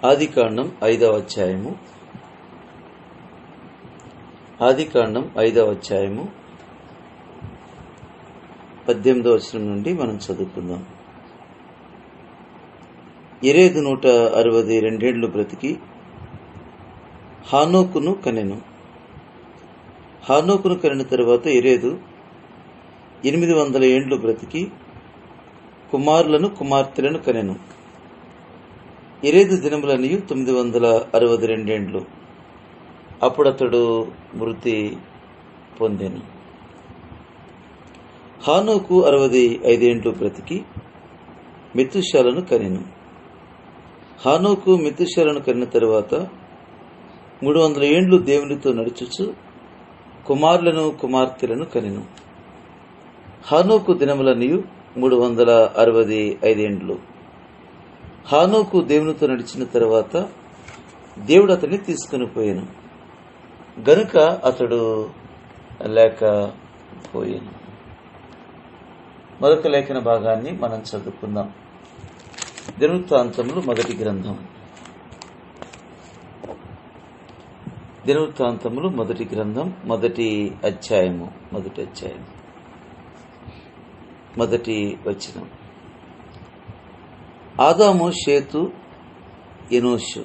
ఆదికాండం 5వ అధ్యాయము 18వ వచనం నుండి మనం చదువుకుందాం. యెరెదు 162 బ్రతికి హానోకును కనెను. హానోకును కనిన తరువాత యెరెదు 800 ఏండ్లు బ్రతికి కుమారులను కుమార్తెలను కనెను. యెరెదు దినములనియు 962 ఏండ్లు. అప్పుడు అతడు మృతి పొందెను. హానోకు 65 ఏండ్లు బ్రతికి మెతూషెలను కనెను. హానోకు మెతూషెలను కనిన తరువాత 300 ఏండ్లు దేవునితో నడుచుచు కుమారులను కుమార్తెలను కనెను. హానోకు దినములనియు 365 ఏండ్లు. హానోకు దేవునితో నడిచిన తరువాత దేవుడు అతన్ని తీసుకుని పోయాను గనుక అతడు లేకపోయాను. మరొక లేఖన భాగాన్ని మనం చదువుకుందాం. దినవృత్తాంతములు మొదటి గ్రంథం 1 అధ్యాయం 1 వచనం. ఆదాము, షేతు, ఎనోషు,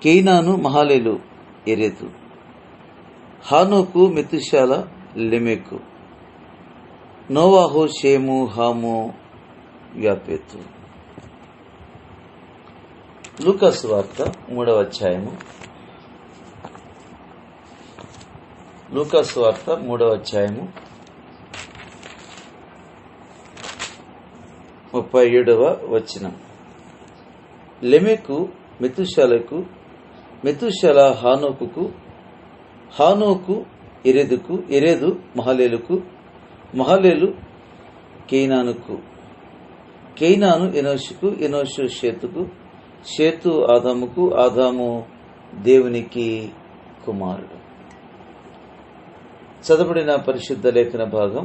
కేయినాను, మహలేలు, యెరెదు, హానోకు, మెతూషెల, లెమెకు, నోవాహు, షేము, హాము, యాపెతు. లూకా సువార్త 3వ అధ్యాయము 37వ వచనం. లెమెకు మెతూషెలకు, మెతూషెల హానోకుకు, హానోకు యెరెదుకు, యెరెదు మహలేలుకు, మహలేలు కేయినానుకు, కేయినాను ఎనోషుకు, ఎనోషు షేతుకు, షేతు ఆదాముకు, ఆదాము దేవునికి కుమారుడు. చదవబడిన పరిశుద్ధ లేఖన భాగం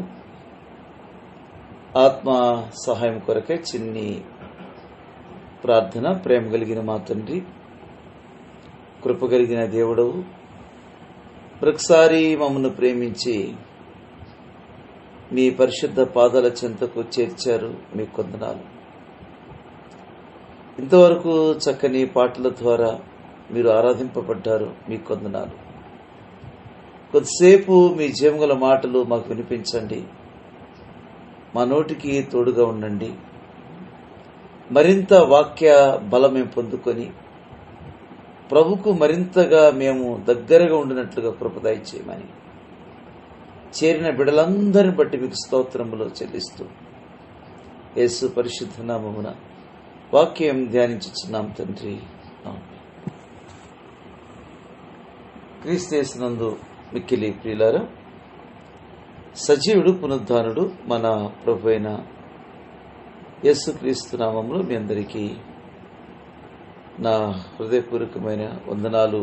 ఆత్మ సహాయం కొరకై చిన్ని ప్రార్థన. ప్రేమ కలిగిన మా తండ్రి, కృప కలిగిన దేవుడవు, ప్రతిసారి మమ్మల్ని ప్రేమించి మీ పరిశుద్ధ పాదాల చెంతకు చేర్చారు. మీ వందనాలు. ఇంతవరకు చక్కని పాటల ద్వారా మీరు ఆరాధింపబడ్డారు. మీ వందనాలు. కొద్దిసేపు మీ జీవగల మాటలు మాకు వినిపించండి. మా నోటికి తోడుగా ఉండండి. మరింత వాక్య బలం మేము పొందుకొని ప్రభుకు మరింతగా మేము దగ్గరగా ఉండినట్లుగా కృప దయచేయమని చేరిన బిడ్డలందరిని బట్టి మీకు స్తోత్రములు చెల్లిస్తూ యేసు పరిశుద్ధ నామమున వాక్యం ధ్యానించుచున్నాం తండ్రి. క్రీస్తు యేసునందు మిక్కిలి ప్రియులారా, సజీవుడు పునరుద్ధానుడు మన ప్రభు అయిన యేసుక్రీస్తు నామములో మీ అందరికీ నా హృదయపూర్వకమైన వందనాలు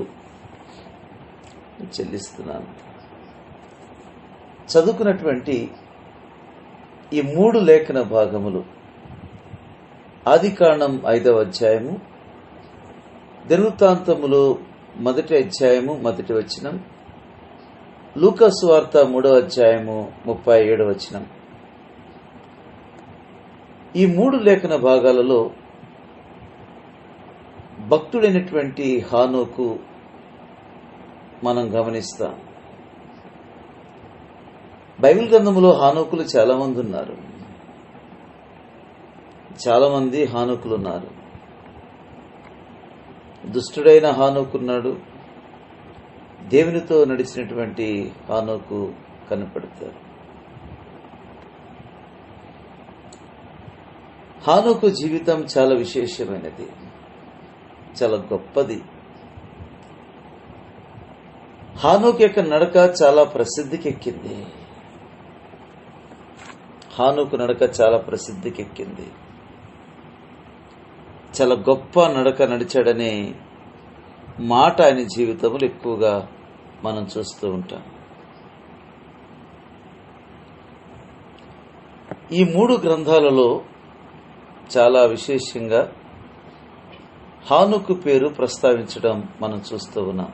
చెల్లిస్తున్నాను. చదువుకున్నటువంటి ఈ 3 లేఖన భాగములు ఆదికాండం 5వ అధ్యాయము, దినవృత్తాంతములు 1 అధ్యాయము 1 వచనం, లూకా సువార్త 3వ అధ్యాయము 37వ వచనం. ఈ 3 లేఖన భాగాలలో భక్తుడైనటువంటి హానోకు మనం గమనిస్తాం. బైబిల్ గ్రంథంలో హానోకులు చాలా మంది ఉన్నారు. దుష్టుడైన హానోకున్నాడు. దేవునితో నడిచినటువంటి హానోకు కనపడతారు. హానోకు జీవితం చాలా విశేషమైనది, చాలా గొప్పది. హానోకు యొక్క నడక చాలా ప్రసిద్ధికెక్కింది. చాలా గొప్ప నడక నడిచాడనే మాట ఆయన జీవితంలో ఎక్కువగా మనం చూస్తూ ఉంటాం. ఈ 3 గ్రంథాలలో చాలా విశేషంగా హానోకు పేరు ప్రస్తావించడం మనం చూస్తూ ఉన్నాం.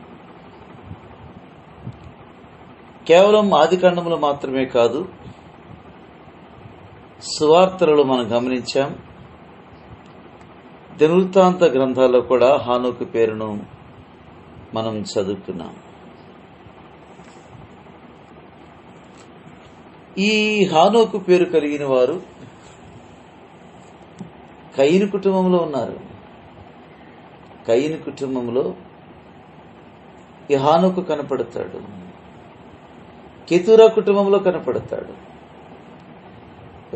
కేవలం ఆదికాండములో మాత్రమే కాదు, సువార్తలలో మనం గమనించాం. దినవృత్తాంత గ్రంథాల్లో కూడా హానోకు పేరును మనం చదువుకున్నాం. ఈ హానోకు పేరు కలిగిన వారు కయీను కుటుంబంలో ఉన్నారు. కయీను కుటుంబంలో ఈ హానోకు కనపడతాడు. కెతూరా కుటుంబంలో కనపడతాడు.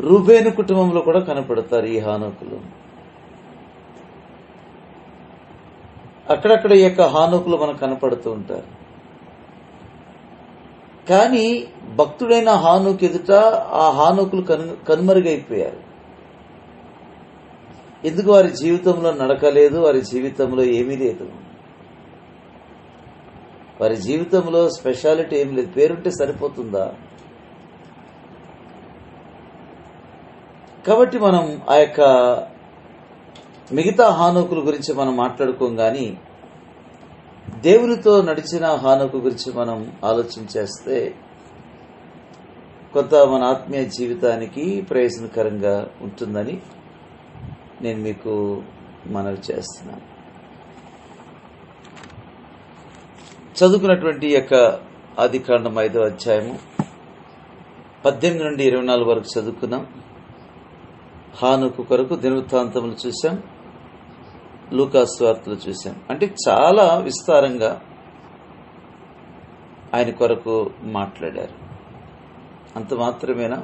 రూబేను కుటుంబంలో కూడా కనపడతారు ఈ హానోకులు. అక్కడక్కడ ఈ యొక్క హానోకులు మనకు కనపడుతూ ఉంటారు. కానీ భక్తుడైన హానోకు ఎదుట ఆ హానోకులు కనుమరుగైపోయారు. ఎందుకు? వారి జీవితంలో నడక లేదు, వారి జీవితంలో ఏమీ లేదు, వారి జీవితంలో స్పెషాలిటీ ఏమి లేదు. పేరుంటే సరిపోతుందా? కాబట్టి మనం ఆ యొక్క మిగతా హానోకుల గురించి మనం మాట్లాడుకోం, కానీ దేవునితో నడిచిన హానోకు గురించి మనం ఆలోచించేస్తే కొంత మన ఆత్మీయ జీవితానికి ప్రయోజనకరంగా ఉంటుందని నేను మీకు మనవి చేస్తున్నాను. చదువుకున్నటువంటి యొక్క ఆదికాండం 5వ అధ్యాయము 18 నుండి 24 వరకు చదువుకున్నాం. హానోకు కొరకు దినవృత్తాంతములు చూసాం, లూకా సువార్తలు చూసాం. అంటే చాలా విస్తారంగా ఆయన కొరకు మాట్లాడారు. అంత మాత్రమేనా?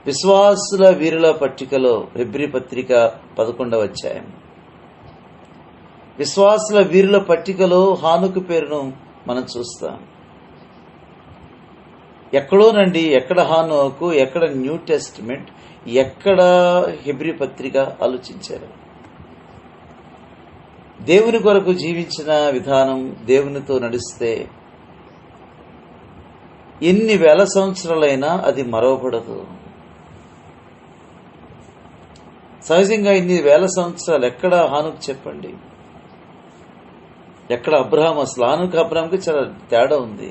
విశ్వాసుల వీరుల పట్టికలో హెబ్రీ పత్రిక 11వ అధ్యాయం, విశ్వాసుల వీరుల పట్టికలో హానోకు పేరును మనం చూస్తాం. ఎక్కడోనండి, ఎక్కడ హానోకు, ఎక్కడ న్యూ టెస్టిమెంట్, ఎక్కడ హెబ్రీ పత్రిక ఆలోచించారు. దేవుని కొరకు జీవించిన విధానం, దేవునితో నడిస్తే ఎన్ని వేల సంవత్సరాలైనా అది మరవబడదు. సహజంగా ఇన్ని వేల సంవత్సరాలు ఎక్కడ హానోకు చెప్పండి, ఎక్కడ అబ్రహాం? అసలు హానోకు అబ్రహాంకి చాలా తేడా ఉంది.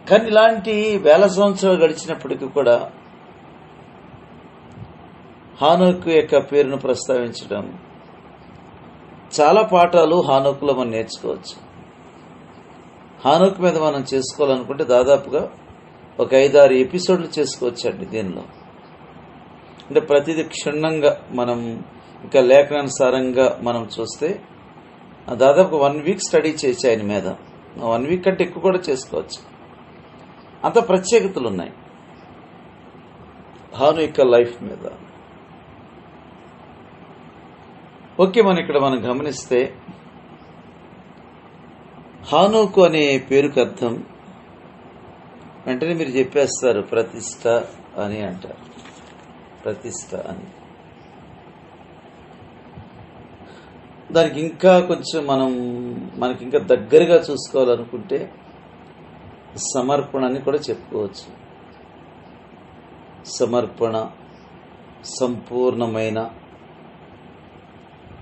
కానీ ఇలాంటి వేల సంవత్సరాలు గడిచినప్పటికీ కూడా హానోకు యొక్క పేరును ప్రస్తావించడం, చాలా పాఠాలు హానోకులో మనం నేర్చుకోవచ్చు. హానోకు మీద మనం చేసుకోవాలనుకుంటే దాదాపుగా ఒక 5-6 ఎపిసోడ్లు చేసుకోవచ్చండి దీనిలో. అంటే ప్రతిదీ క్షుణ్ణంగా మనం ఇంకా లేఖనానుసారంగా మనం చూస్తే దాదాపు 1 వీక్ స్టడీ చేసి ఆయన మీద 1 వీక్ కంటే ఎక్కువ కూడా చేసుకోవచ్చు. అంత ప్రత్యేకతలు ఉన్నాయి హానోకు లైఫ్ మీద. ఓకే, మనం గమనిస్తే హానోకు అనే పేరుకు అర్థం వెంటనే మీరు చెప్పేస్తారు, ప్రతిష్ట అని అంటారు. ప్రతిష్ట అని దానికి ఇంకా కొంచెం మనకి ఇంకా దగ్గరగా చూసుకోవాలనుకుంటే సమర్పణ అని కూడా చెప్పుకోవచ్చు. సమర్పణ, సంపూర్ణమైన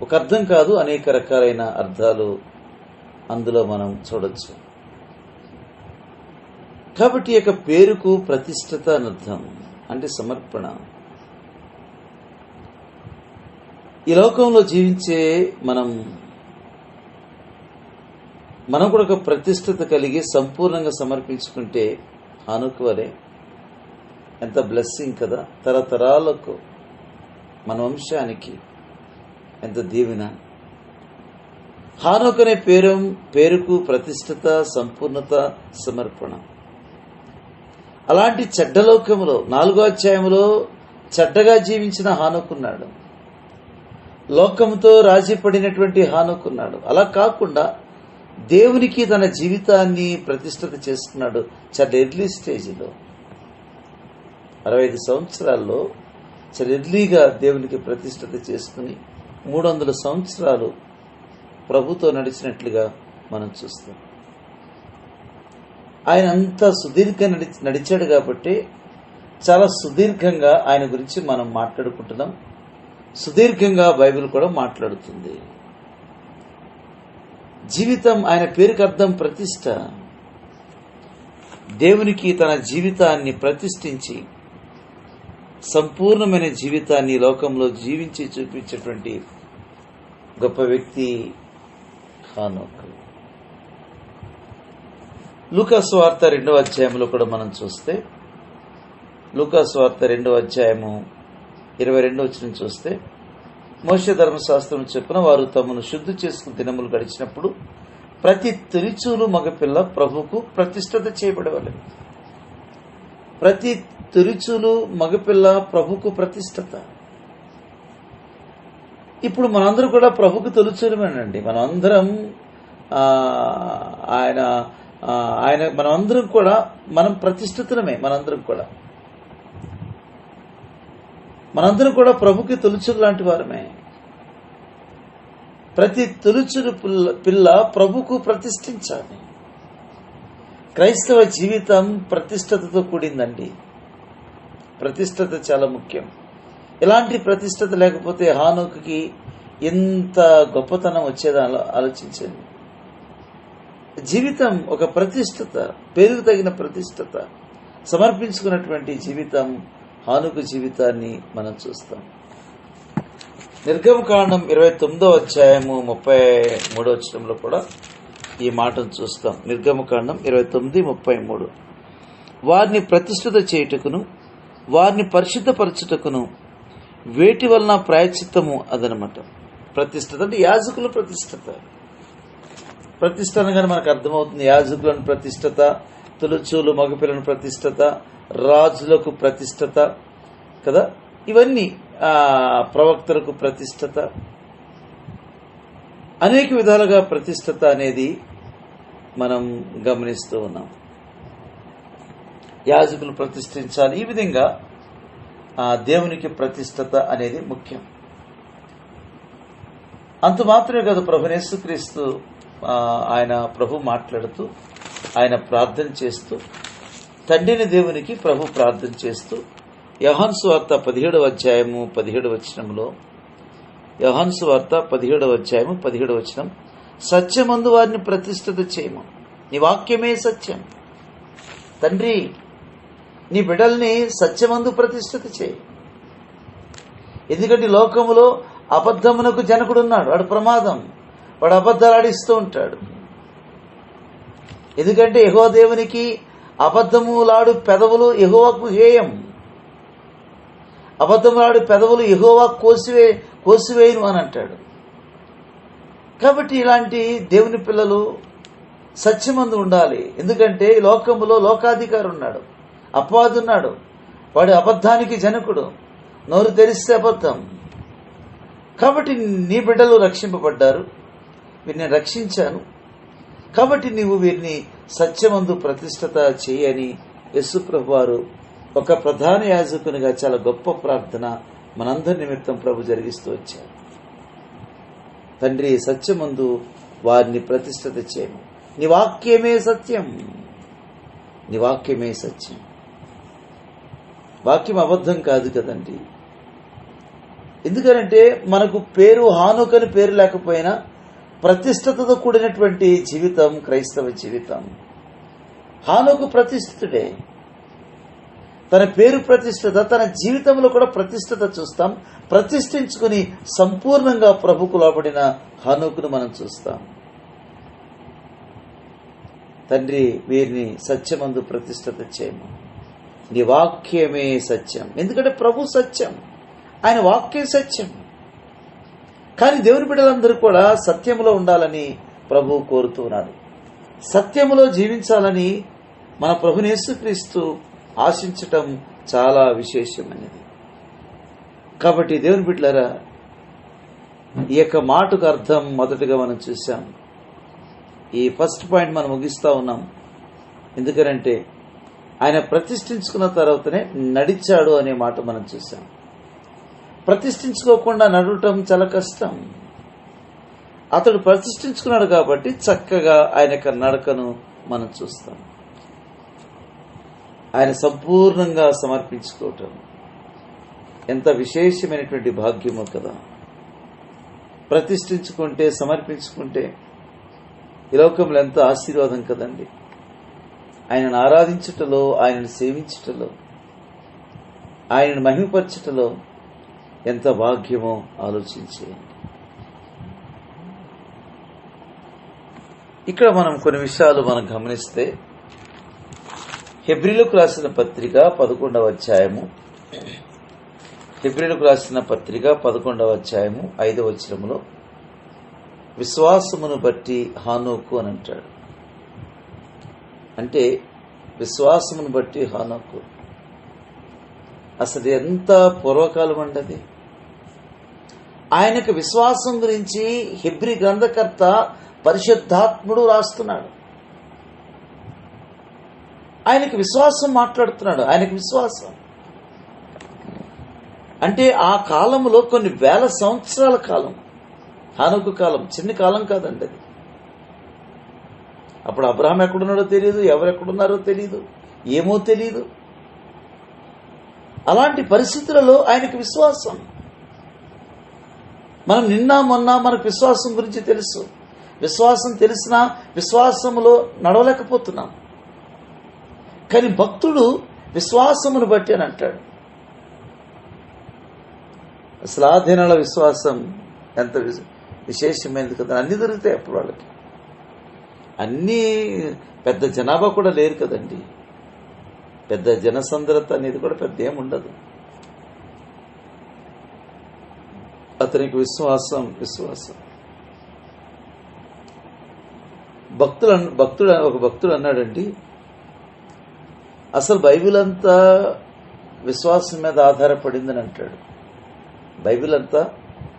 ఒక అర్థం కాదు, అనేక రకాలైన అర్థాలు అందులో మనం చూడొచ్చు. కాబట్టి ఈ యొక్క పేరుకు ప్రతిష్టత అని అర్థం, అంటే సమర్పణ. ఈ లోకంలో జీవించే మనం కూడా ఒక ప్రతిష్టత కలిగి సంపూర్ణంగా సమర్పించుకుంటే హానోకు వలె ఎంత బ్లెస్సింగ్ కదా! తరతరాలకు మన వంశానికి ఎంత దీవెన. హానోకు అనే పేరుకు ప్రతిష్టత, సంపూర్ణత, సమర్పణ. అలాంటి చెడ్డలోకంలో 4వ అధ్యాయంలో చెడ్డగా జీవించిన హానోకున్నాడు, లోకంతో రాజీ పడినటువంటి హానోకున్నాడు. అలా కాకుండా దేవునికి తన జీవితాన్ని ప్రతిష్ఠిత చేసుకున్నాడు. చాలా ఎర్లీ స్టేజ్లో 65 సంవత్సరాల్లో చాలా ఎర్లీగా దేవునికి ప్రతిష్ఠిత చేసుకుని 300 సంవత్సరాలు ప్రభుతో నడిచినట్లుగా మనం చూస్తాం. ఆయన అంతా సుదీర్ఘంగా నడిచాడు కాబట్టి చాలా సుదీర్ఘంగా ఆయన గురించి మనం మాట్లాడుకుంటున్నాం. సుదీర్ఘంగా బైబిల్ కూడా మాట్లాడుతుంది. జీవితం, ఆయన పేరుకి అర్థం ప్రతిష్ట. దేవునికి తన జీవితాన్ని ప్రతిష్ఠించి సంపూర్ణమైన జీవితాన్ని లోకంలో జీవించి చూపించేటువంటి గొప్ప వ్యక్తి హానోకు. లూకా సువార్త 2వ అధ్యాయంలో కూడా మనం చూస్తే, లూకా సువార్త 2వ అధ్యాయము 22వ వచనం చూస్తే, మోషే ధర్మశాస్త్రం చొప్పున వారు తమను శుద్ధి చేసుకుని దినములు గడిచినప్పుడు ప్రతి తొలిచూలు మగపిల్ల ప్రభువుకు ప్రతిష్ఠిత చేయబడవాలి. ప్రతి తొలిచూలు మగపిల్ల ప్రభుకు ప్రతిష్ఠిత. ఇప్పుడు మనందరం కూడా ప్రభుకు తొలిచూలమేనండి. మనమందరం మనమందరం కూడా మనం ప్రతిష్ఠితులమే. మనందరం కూడా ప్రభుకి తొలిచూలు లాంటి వారమే. ప్రతి తొలిచూలు పిల్ల ప్రభుకు ప్రతిష్ఠించాలి. క్రైస్తవ జీవితం ప్రతిష్ఠతతో కూడిందండి. ప్రతిష్ఠత చాలా ముఖ్యం. ఎలాంటి ప్రతిష్ఠత లేకపోతే హానోకుకి ఎంత గొప్పతనం వచ్చేదో ఆలోచించండి. జీవితం ఒక ప్రతిష్ఠత, పేరుకు తగిన ప్రతిష్ఠత సమర్పించుకున్నటువంటి జీవితం హానోకు జీవితాన్ని మనం చూస్తాం. నిర్గమకాండం 29వ అధ్యాయము 33వ వచనంలో కూడా ఈ మాటను చూస్తాం. నిర్గమకాండం 29:33, వారిని ప్రతిష్ఠిత చేయుటకును వారిని పరిశుద్ధపరచుటకును వేటి వలన ప్రాయశ్చిత్తము అదనమాట. ప్రతిష్ఠత అంటే యాజకుల ప్రతిష్ఠత. ప్రతిష్ఠ అనగానే మనకు అర్థమవుతుంది. యాజకులను ప్రతిష్ఠత, తొలిచూలు మగపిల్లను ప్రతిష్ఠత, రాజులకు ప్రతిష్ఠత కదా, ఇవన్నీ ప్రవక్తలకు ప్రతిష్ఠత, అనేక విధాలుగా ప్రతిష్ఠత అనేది మనం గమనిస్తూ ఉన్నాం. యాజకులు ప్రతిష్ఠించాలి. ఈ విధంగా దేవునికి ప్రతిష్ఠత అనేది ముఖ్యం. అంత మాత్రమే కాదు, ప్రభువైన యేసుక్రీస్తు ఆయన ప్రభు మాట్లాడుతూ, ఆయన ప్రార్థన చేస్తూ, తండ్రిని దేవునికి ప్రభు ప్రార్థన చేస్తూ, యోహాను సువార్త 17వ అధ్యాయము 17వ వచనంలో, యోహాను సువార్త 17వ అధ్యాయము 17వ వచనం, సత్యమందు వారిని ప్రతిష్ఠిత చేయము, నీ వాక్యమే సత్యం. తండ్రి, నీ బిడ్డల్ని సత్యమందు ప్రతిష్ఠిత చేయి. ఎందుకంటే లోకములో అబద్ధమునకు జనకుడున్నాడు. వాడు ప్రమాదం. వాడు అబద్ధాలు ఆడిస్తూ ఉంటాడు. ఎందుకంటే యెహోవా దేవునికి అబద్ధములాడు పెదవులు యెహోవాకు హేయం. అబద్ధములాడు పెదవులు యెహోవా కోసివేయును అని అంటాడు. కాబట్టి ఇలాంటి దేవుని పిల్లలు సత్యమందు ఉండాలి. ఎందుకంటే లోకములో లోకాధికారి ఉన్నాడు, అపవాదున్నాడు. వాడు అబద్ధానికి జనకుడు. నోరు తెరిస్తే అబద్ధం. కాబట్టి నీ బిడ్డలు రక్షింపబడ్డారు. వీరిని రక్షించాను. కాబట్టి నీవు వీరిని సత్యమందు ప్రతిష్ఠిత చేయని యేసుప్రభు వారు ఒక ప్రధాన యాజకునిగా చాలా గొప్ప ప్రార్థన మనందరి నిమిత్తం ప్రభు జరిగిస్తూ వచ్చారు. తండ్రి, సత్యమందు వారిని ప్రతిష్ఠిత చేయము, నీ వాక్యమే సత్యం. నీ వాక్యమే సత్యం. వాక్యం అబద్ధం కాదు కదండి. ఎందుకనంటే మనకు పేరు హానోకు అని పేరు లేకపోయినా ప్రతిష్ఠతతో కూడినటువంటి జీవితం క్రైస్తవ జీవితం. హానోకు ప్రతిష్ఠితుడే. తన పేరు ప్రతిష్ఠిత, తన జీవితంలో కూడా ప్రతిష్ఠిత చూస్తాం. ప్రతిష్ఠించుకుని సంపూర్ణంగా ప్రభుకు లోబడిన హానోకును మనం చూస్తాం. తండ్రి, వీరిని సత్యమందు ప్రతిష్ఠిత చేయము, నీ వాక్యమే సత్యం. ఎందుకంటే ప్రభు సత్యం, ఆయన వాక్యం సత్యం. కానీ దేవుని బిడ్డలందరూ కూడా సత్యములో ఉండాలని ప్రభు కోరుతున్నాడు. సత్యములో జీవించాలని మన ప్రభువైన యేసుక్రీస్తు ఆశించటం చాలా విశేషమైనది. కాబట్టి దేవుని బిడ్డలారా, ఈ యొక్క మాటకు అర్థం మొదటగా మనం చూసాం. ఈ ఫస్ట్ పాయింట్ మనం ముగిస్తా ఉన్నాం. ఎందుకనంటే ఆయన ప్రతిష్ఠించుకున్న తర్వాతనే నడిచాడు అనే మాట మనం చూసాం. ప్రతిష్ఠించుకోకుండా నడవటం చాలా కష్టం. అతడు ప్రతిష్ఠించుకున్నాడు కాబట్టి చక్కగా ఆయన యొక్క నడకను మనం చూస్తాం. ఆయన సంపూర్ణంగా సమర్పించుకోవటం, ఎంత విశేషమైనటువంటి భాగ్యమో కదా. ప్రతిష్ఠించుకుంటే, సమర్పించుకుంటే ఈ లోకంలో ఎంత ఆశీర్వాదం కదండి. ఆయనను ఆరాధించుటలో, ఆయనను సేవించుటలో, ఆయనను మహిమపరచుటలో ఎంత భాగ్యమో ఆలోచించేయండి. ఇక్కడ మనం కొన్ని విషయాలు మనం గమనిస్తే, హెబ్రీలకు రాసిన పత్రిక 11వ అధ్యాయము, హెబ్రీలకు రాసిన పత్రిక 11వ అధ్యాయము 5వ వచనములో విశ్వాసమును బట్టి హానోకు అని అంటాడు. అంటే విశ్వాసమును బట్టి హానోకు అసలు ఎంత పూర్వకాలం అండి. ఆయనకు విశ్వాసం గురించి హెబ్రీ గ్రంథకర్త పరిశుద్ధాత్ముడు రాస్తున్నాడు. ఆయనకు విశ్వాసం మాట్లాడుతున్నాడు. ఆయనకు విశ్వాసం అంటే ఆ కాలంలో కొన్ని వేల సంవత్సరాల కాలం. హానోకు కాలం చిన్న కాలం కాదండి అది. అప్పుడు అబ్రహాం ఎక్కడున్నాడో తెలియదు, ఎవరెక్కడున్నారో తెలియదు, ఏమో తెలియదు. అలాంటి పరిస్థితులలో ఆయనకు విశ్వాసం. మనం నిన్న మొన్న మనకు విశ్వాసం గురించి తెలుసు. విశ్వాసం తెలిసినా విశ్వాసములో నడవలేకపోతున్నాం. కానీ భక్తుడు విశ్వాసమును బట్టి అని అంటాడు. అసలు ఆ దినాల విశ్వాసం ఎంత విశేషమైనది కదా. అన్ని దొరుకుతాయి అప్పుడు వాళ్ళకి. అన్నీ పెద్ద జనాభా కూడా లేరు కదండి. పెద్ద జనసంద్రత అనేది కూడా పెద్ద ఏముండదు. అతనికి విశ్వాసం. ఒక భక్తుడు అన్నాడండి, అసలు బైబిల్ అంతా విశ్వాసం మీద ఆధారపడిందని అంటాడు. బైబిల్ అంతా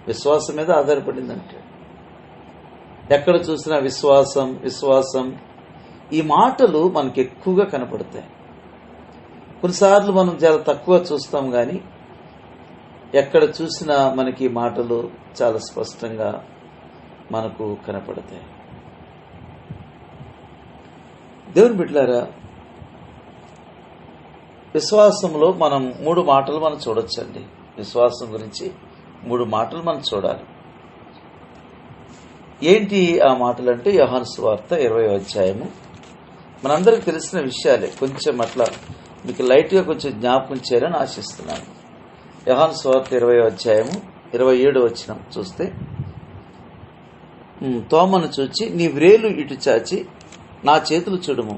విశ్వాసం మీద ఆధారపడింది అంటాడు. ఎక్కడ చూసినా విశ్వాసం ఈ మాటలు మనకి ఎక్కువగా కనపడతాయి. కొన్నిసార్లు మనం చాలా తక్కువ చూస్తాం, కానీ ఎక్కడ చూసినా మనకి మాటలు చాలా స్పష్టంగా మనకు కనపడతాయి. దేవుని బిడ్డలారా, విశ్వాసంలో మనం 3 మాటలు మనం చూడొచ్చండి. విశ్వాసం గురించి 3 మాటలు మనం చూడాలి. ఏంటి ఆ మాటలు అంటే, యోహాను సువార్త 20వ అధ్యాయము. మనందరికి తెలిసిన విషయాలే, కొంచెం అట్లా మీకు లైట్గా కొంచెం జ్ఞాపకం చేయాలని ఆశిస్తున్నాను. యోహాను సువార్త 20వ అధ్యాయము 27వ వచనం చూస్తే, తోమను చూచి నీ వ్రేలు ఇటు చాచి నా చేతులు చూడుము,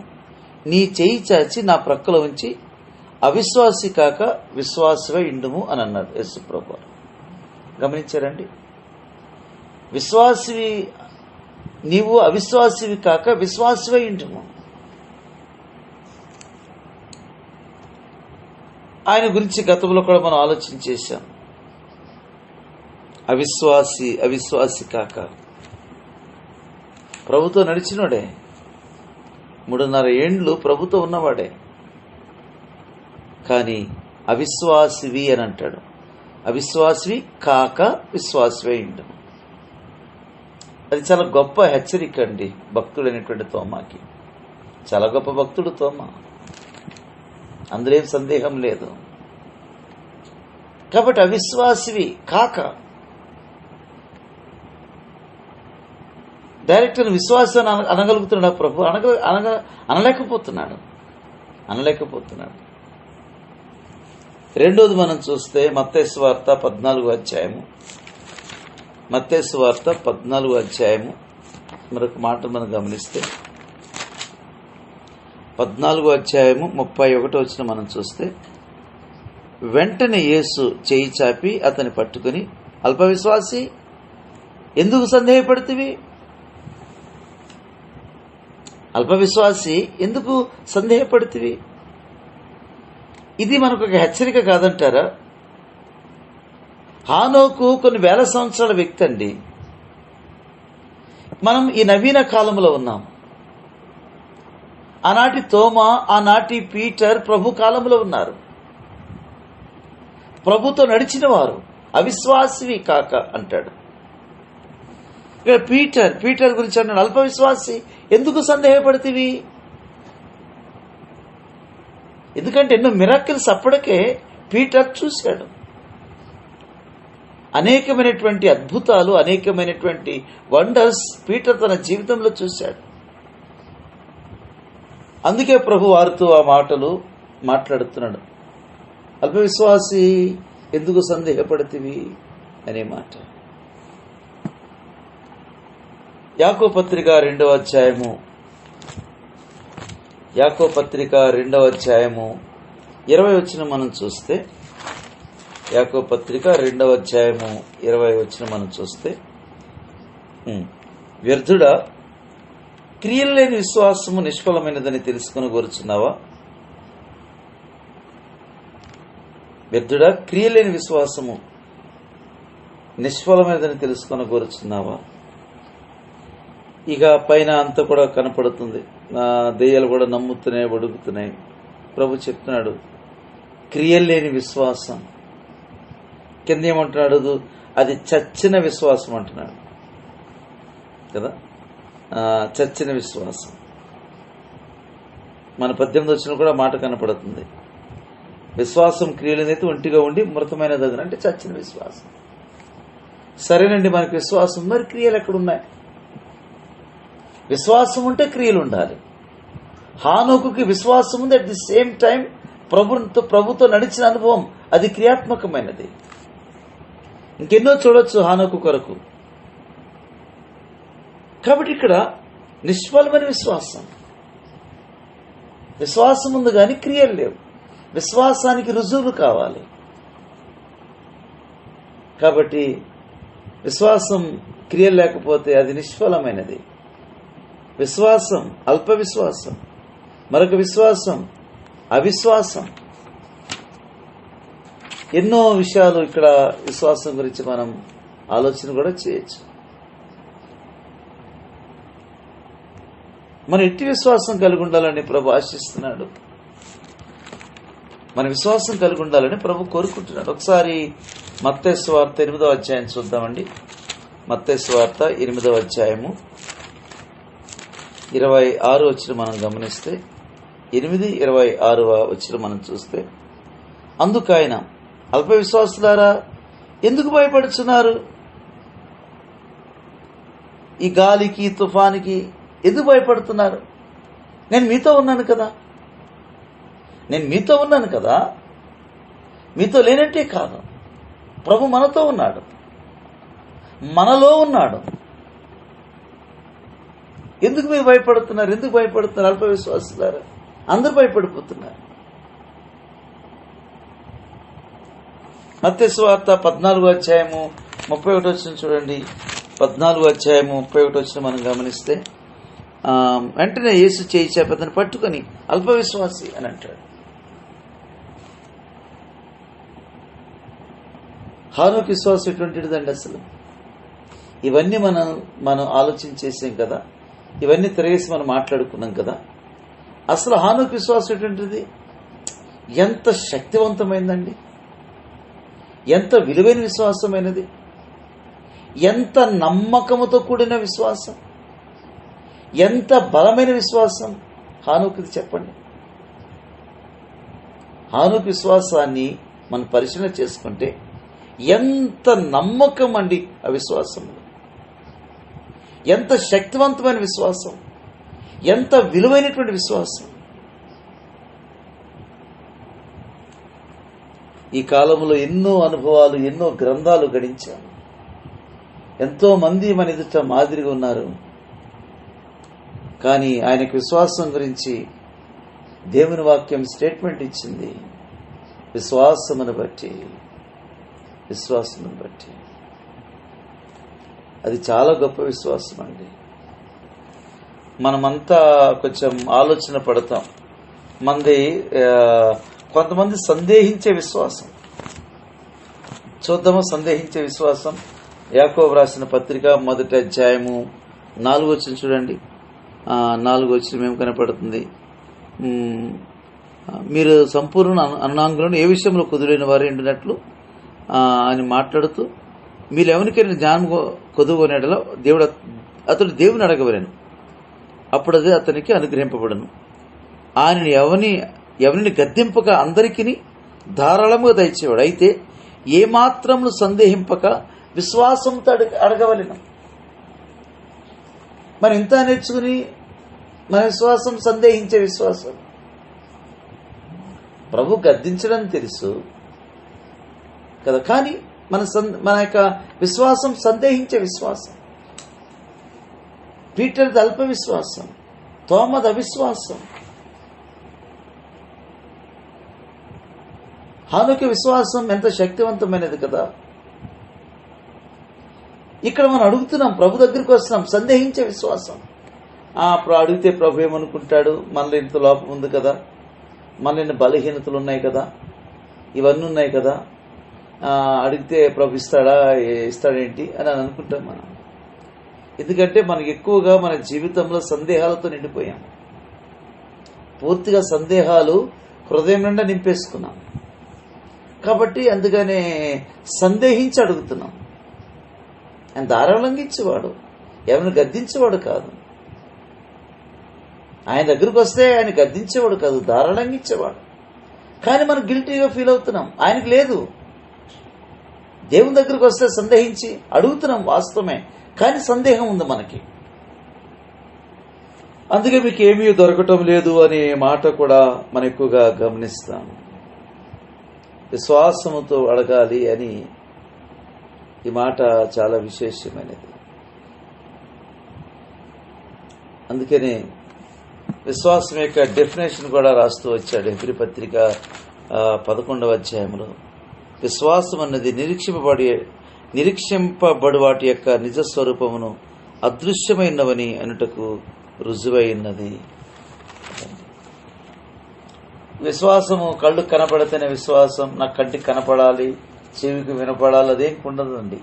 నీ చేయి చాచి నా ప్రక్కలో ఉంచి అవిశ్వాసి కాక విశ్వాసవే ఇండుము అని అన్నాడు యేసు ప్రభువు. గమనించారండి? విశ్వాసివి నీవు, అవిశ్వాసివి కాక విశ్వాసవే ఇండుము. ఆయన గురించి గతంలో కూడా మనం ఆలోచన చేశాం. అవిశ్వాసి కాక ప్రభుతో నడిచినోడే, 3.5 ఏండ్లు ప్రభుతో ఉన్నవాడే, కానీ అవిశ్వాసివి అని అంటాడు. అవిశ్వాసివి కాక విశ్వాసవే ఇండు. అది చాలా గొప్ప హెచ్చరిక అండి భక్తుడు అనేటువంటి తోమాకి. చాలా గొప్ప భక్తుడు తోమా, అందులో ఏం సందేహం లేదు. కాబట్టి అవిశ్వాసివి కాక, డైరెక్ట్ విశ్వాసాన్ని అనగలుగుతున్నాడు ప్రభు? అనలేకపోతున్నాడు. రెండోది మనం చూస్తే మత్తయి సువార్త 14వ అధ్యాయము. మత్తయి సువార్త 14వ అధ్యాయము మరొక మాట మనం గమనిస్తే, 14వ అధ్యాయము 31వ వచనం మనం చూస్తే, వెంటనే యేసు చేయి చాపి అతని పట్టుకుని, అల్పవిశ్వాసి ఎందుకు సందేహపడుతువి? అల్పవిశ్వాసి ఎందుకు సందేహపడుతువి? ఇది మనకు ఒక హెచ్చరిక కాదంటారా? హానోకు కొన్ని వేల సంవత్సరాల వ్యక్తి అండి. మనం ఈ నవీన కాలంలో ఉన్నాం. ఆనాటి తోమా, ఆనాటి పీటర్ ప్రభు కాలంలో ఉన్నారు. ప్రభుతో నడిచిన వారు. అవిశ్వాసివి కాక అంటాడు. ఇక్కడ పీటర్ గురించి అన్నాడు, అల్పవిశ్వాసి ఎందుకు సందేహపడుతీవి? ఎందుకంటే ఎన్నో మిరాకిల్స్ అప్పటికే పీటర్ చూశాడు. అనేకమైనటువంటి అద్భుతాలు, అనేకమైనటువంటి వండర్స్ పీటర్ తన జీవితంలో చూశాడు. అందుకే ప్రభు వారితో ఆ మాటలు మాట్లాడుతున్నాడు. అల్ప విశ్వాసి ఎందుకు సందేహపడతివి అనే మాట. యాకోబు పత్రిక 2వ అధ్యాయము 20 వచనం మనం చూస్తే, యాకోబు పత్రిక 2వ అధ్యాయము 20 వచనం మనం చూస్తే, వ్యర్థుడా, క్రియలు లేని విశ్వాసము నిష్ఫలమైనదని తెలుసుకుని కోరుచున్నావా? వ్యర్థుడా, క్రియలేని విశ్వాసము నిష్ఫలమైనదని తెలుసుకుని కోరుచున్నావా? ఇక పైన అంతా కూడా కనపడుతుంది, దెయ్యాలు కూడా నమ్ముతున్నాయి, వడుగుతున్నాయి. ప్రభు చెప్తున్నాడు క్రియలు లేని విశ్వాసం. కింద ఏమంటున్నాడు? అది చచ్చిన విశ్వాసం అంటున్నాడు కదా. చచ్చిన విశ్వాసం. మన 18 వచ్చిన కూడా మాట కనపడుతుంది. విశ్వాసం క్రియలనైతే ఒంటిగా ఉండి మృతమైన దగ్గర అంటే చచ్చిన విశ్వాసం. సరేనండి, మనకి విశ్వాసం, మరి క్రియలు ఎక్కడున్నాయి? విశ్వాసం ఉంటే క్రియలు ఉండాలి. హానోకుకి విశ్వాసం ఉంది, అట్ ది సేమ్ టైం ప్రభుతో నడిచిన అనుభవం అది క్రియాత్మకమైనది. ఇంకెన్నో చూడొచ్చు హానోకు కొరకు. కాబట్టి ఇక్కడ నిష్ఫలమైన విశ్వాసం ఉంది కానీ క్రియలు లేవు. విశ్వాసానికి రుజువులు కావాలి. కాబట్టి విశ్వాసం క్రియలు లేకపోతే అది నిష్ఫలమైనది. విశ్వాసం అల్ప విశ్వాసం, మరొక విశ్వాసం అవిశ్వాసం. ఎన్నో విషయాలు ఇక్కడ విశ్వాసం గురించి మనం ఆలోచన కూడా చేయొచ్చు. మనం ఎట్టి విశ్వాసం కలిగి ఉండాలని ప్రభు ఆశిస్తున్నాడు. మన విశ్వాసం కలిగి ఉండాలని ప్రభు కోరుకుంటున్నాడు. ఒకసారి మత్తయి సువార్త 8వ అధ్యాయం చూద్దామండి. మత్తయి సువార్త 8వ అధ్యాయము 26 వచ్చిన మనం గమనిస్తే, 8:26 వచ్చిన మనం చూస్తే, అందుకు ఆయన, అల్ప విశ్వాసులారా, ఎందుకు భయపడుచున్నారు? ఈ గాలికి తుఫానికి ఎందుకు భయపడుతున్నారు? నేను మీతో ఉన్నాను కదా. మీతో లేనంటే కాదు, ప్రభు మనతో ఉన్నాడు, మనలో ఉన్నాడు. ఎందుకు మీరు భయపడుతున్నారు? అల్ప విశ్వాసులారా? అందరూ భయపడిపోతున్నారు. మత్తయి సువార్త 14వ అధ్యాయము 31 వచ్చిన చూడండి. 14వ అధ్యాయము 31 వచ్చిన మనం గమనిస్తే, వెంటనే యేసు చేయి చాపి అతన్ని పట్టుకొని అల్ప విశ్వాసి అని అంటాడు. హానోకు విశ్వాసం ఎటువంటిదండి అసలు? ఇవన్నీ మనం ఆలోచించేసాం కదా, ఇవన్నీ తిరగేసి మనం మాట్లాడుకున్నాం కదా. అసలు హానోకు విశ్వాసం ఎటువంటిది? ఎంత శక్తివంతమైందండి, ఎంత విలువైన విశ్వాసమైనది, ఎంత నమ్మకముతో కూడిన విశ్వాసం, ఎంత బలమైన విశ్వాసం హానోకుది చెప్పండి. హానోకు విశ్వాసాన్ని మనం పరిశీలన చేసుకుంటే ఎంత నమ్మకం అండి ఆ విశ్వాసంలో, ఎంత శక్తివంతమైన విశ్వాసం, ఎంత విలువైనటువంటి విశ్వాసం. ఈ కాలంలో ఎన్నో అనుభవాలు, ఎన్నో గ్రంథాలు గడించాము. ఎంతో మంది మన ఎదుట మాదిరిగా ఉన్నారు. కానీ ఆయనకు విశ్వాసం గురించి దేవుని వాక్యం స్టేట్మెంట్ ఇచ్చింది. విశ్వాసమును బట్టి అది చాలా గొప్ప విశ్వాసం అండి. మనమంతా కొంచెం ఆలోచన పడతాం. కొంతమంది సందేహించే విశ్వాసం చూద్దాము. సందేహించే విశ్వాసం యాకోబు రాసిన పత్రిక 1వ అధ్యాయము 4వ వచనం చూడండి. 4వ వచనం ఏం కనపడుతుంది? మీరు సంపూర్ణ అన్నాంగులను ఏ విషయంలో కుదురైన వారు ఎండినట్లు అని మాట్లాడుతూ, మీరు ఎవరికైనా జ్ఞానం కొదువునేటలో అతడు దేవుని అడగవలేను, అప్పుడు అది అతనికి అనుగ్రహింపబడను. ఆయన ఎవరిని గద్దింపక అందరికీ ధారాళముగా దయచేవాడు. అయితే ఏమాత్రమును సందేహింపక విశ్వాసంతో అడగవలెను. మరి ఇంత నేర్చుకుని మన విశ్వాసం సందేహించే విశ్వాసం. ప్రభు గద్దించడం తెలుసు కదా, కానీ మన యొక్క విశ్వాసం సందేహించే విశ్వాసం. పీటర్ది అల్ప విశ్వాసం, తోమది అవిశ్వాసం. హానోకు విశ్వాసం ఎంత శక్తివంతమైనది కదా. ఇక్కడ మనం అడుగుతున్నాం, ప్రభు దగ్గరికి వస్తున్నాం, సందేహించే విశ్వాసం. అప్పుడు అడిగితే ప్రభు ఏమనుకుంటాడు, మనలో ఇంత లోపం ఉంది కదా, మనలో ఇన్ని బలహీనతలు ఉన్నాయి కదా, ఇవన్నీ ఉన్నాయి కదా, అడిగితే ప్రభు ఇస్తాడేంటి అని అనుకుంటాం మనం. ఎందుకంటే మనకి ఎక్కువగా మన జీవితంలో సందేహాలతో నిండిపోయాం. పూర్తిగా సందేహాలు హృదయం నిండా నింపేసుకున్నాం. కాబట్టి అందుకనే సందేహించి అడుగుతున్నాం. ఆయన దారాలంఘించేవాడు, ఎవరిని గద్దించేవాడు కాదు. ఆయన దగ్గరకు వస్తే ఆయన గద్దించేవాడు కాదు, దారాలంఘించేవాడు. కానీ మనం గిల్టీగా ఫీల్ అవుతున్నాం, ఆయనకు లేదు. దేవుని దగ్గరకు వస్తే సందేహించి అడుగుతున్నాం, వాస్తవమే, కానీ సందేహం ఉంది మనకి. అందుకే మీకు ఏమీ దొరకటం లేదు అనే మాట కూడా మనం ఎక్కువగా గమనిస్తాం. విశ్వాసముతో అడగాలి అని ఈ మాట చాలా విశేషమైనది. అందుకనే విశ్వాసం యొక్క డెఫినేషన్ కూడా రాస్తూ వచ్చాడు హెబ్రీ పత్రిక 11వ అధ్యాయంలో. విశ్వాసం అన్నది నిరీక్షింపబడు వాటి యొక్క నిజస్వరూపమును అదృశ్యమైనవని అనుటకు రుజువైనది. విశ్వాసము కళ్ళు కనపడితేనే విశ్వాసం, నా కంటికి కనపడాలి, చెవికి వినపడాలి, అదేం ఉండదండి.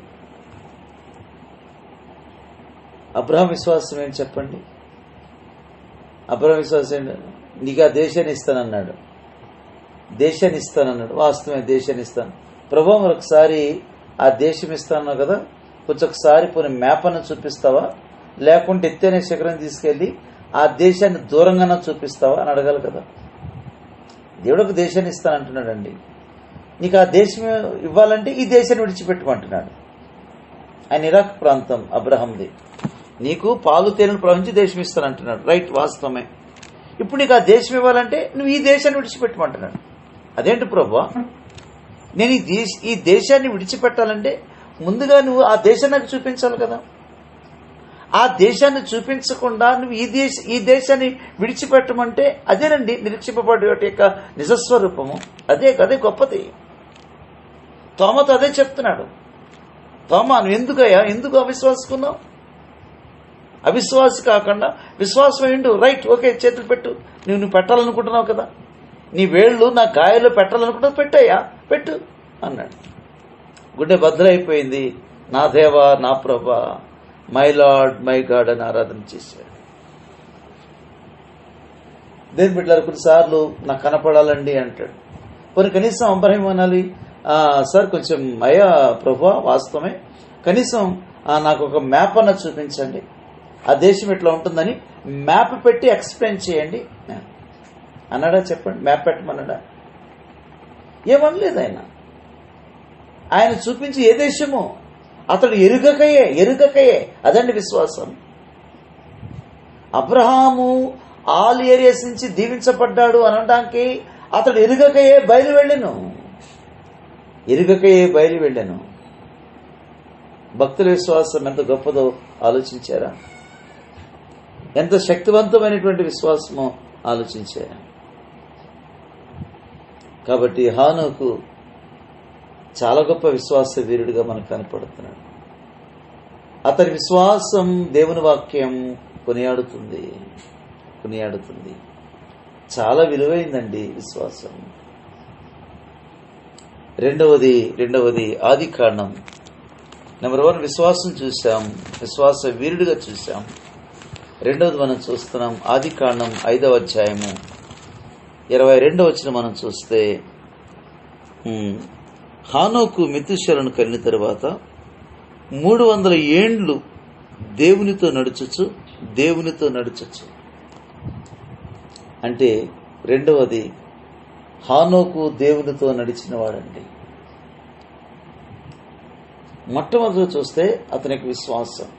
అబ్రహాం విశ్వాసం ఏంటి చెప్పండి? అబ్రహాం విశ్వాసం ఏంటి? నీకు ఆ దేశాన్ని ఇస్తానన్నాడు. వాస్తవమే, దేశాన్ని ఇస్తాను. ప్రభు మరొకసారి ఆ దేశం ఇస్తాను కదా, కొంచెం ఒకసారి పోనీ మ్యాప్ అన్న చూపిస్తావా, లేకుంటే ఎత్తైన శిఖరం తీసుకెళ్లి ఆ దేశాన్ని దూరంగా చూపిస్తావా అని అడగాలి కదా. దేవుడు ఒక దేశాన్ని ఇస్తానంటున్నాడండి. నీకు ఆ దేశం ఇవ్వాలంటే ఈ దేశాన్ని విడిచిపెట్టమంటున్నాడు. ఆయన ఇరాక్ ప్రాంతం అబ్రహాంది. నీకు పాలు తేనెలు ప్రవహించి దేశం ఇస్తానంటున్నాడు. రైట్, వాస్తవమే. ఇప్పుడు నీకు ఆ దేశం ఇవ్వాలంటే నువ్వు ఈ దేశాన్ని విడిచిపెట్టమంటున్నాడు. అదేంటి ప్రభువా, నేను ఈ దేశాన్ని విడిచిపెట్టాలంటే ముందుగా నువ్వు ఆ దేశాన్ని నాకు చూపించాలి కదా. ఆ దేశాన్ని చూపించకుండా నువ్వు ఈ దేశాన్ని విడిచిపెట్టమంటే అదేనండి నిరీక్షింపబడే వాటి యొక్క నిజస్వరూపము. అదే గొప్పది. తోమతో అదే చెప్తున్నాడు. తోమా, నువ్వు ఎందుకు అవిశ్వాసుకున్నావు? అవిశ్వాసి కాకుండా విశ్వాసం ఏండు. రైట్, ఓకే, చేతులు పెట్టు. నువ్వు పెట్టాలనుకుంటున్నావు కదా, నీ వేళ్ళు నా గాయాల్లో పెట్టాలనుకుంటున్నావు, పెట్టాయా, పెట్టు అన్నాడు. గుండె భద్రైపోయింది. నా దేవా, నా ప్రభా, మై లార్డ్, మై గాడ్ అని ఆరాధన చేశాడు. దేని బిడ్డలారా, కొన్నిసార్లు నాకు కనపడాలండి అంటాడు. కొన్ని కనీసం అబ్రహీం అనాలి, సార్ కొంచెం అయ్యా ప్రభువా, వాస్తవమే, కనీసం నాకు ఒక మ్యాప్ అన్న చూపించండి, ఆ దేశం ఇట్లా ఉంటుందని మ్యాప్ పెట్టి ఎక్స్ప్లెయిన్ చేయండి అన్నాడా? చెప్పండి, మ్యాప్ పెట్టమన్నాడా? ఏమనలేదు. ఆయన చూపించి ఏ దేశమో అతడు ఎరుగకయే అదండి విశ్వాసం. అబ్రహాము ఆల్ ఏరియాస్ నుంచి దీవించబడ్డాడు అనడానికి అతడు ఎరుగకయే బయలు వెళ్ళాను. భక్తుల విశ్వాసం ఎంత గొప్పదో ఆలోచించారా? ఎంత శక్తివంతమైనటువంటి విశ్వాసమో ఆలోచించారా? కాబట్టి హానోకు చాలా గొప్ప విశ్వాస వీరుడిగా మనకు కనపడుతున్నాడు. అతని విశ్వాసం దేవుని వాక్యం కొనియాడుతుంది. చాలా విలువైందండి విశ్వాసం. రెండవది ఆది కాండం. నెంబర్ 1 విశ్వాసం చూసాం, విశ్వాస వీరుడిగా చూసాం. రెండవది మనం చూస్తున్నాం ఆది కాండం 5వ అధ్యాయము 22వ వచనం మనం చూస్తే, హానోకు మెతూషెలను కనిన తరువాత 300 ఏండ్లు దేవునితో నడుచొచ్చు. అంటే రెండవది హానోకు దేవునితో నడిచిన వాడండి. మొట్టమొదటి చూస్తే అతనికి విశ్వాసం.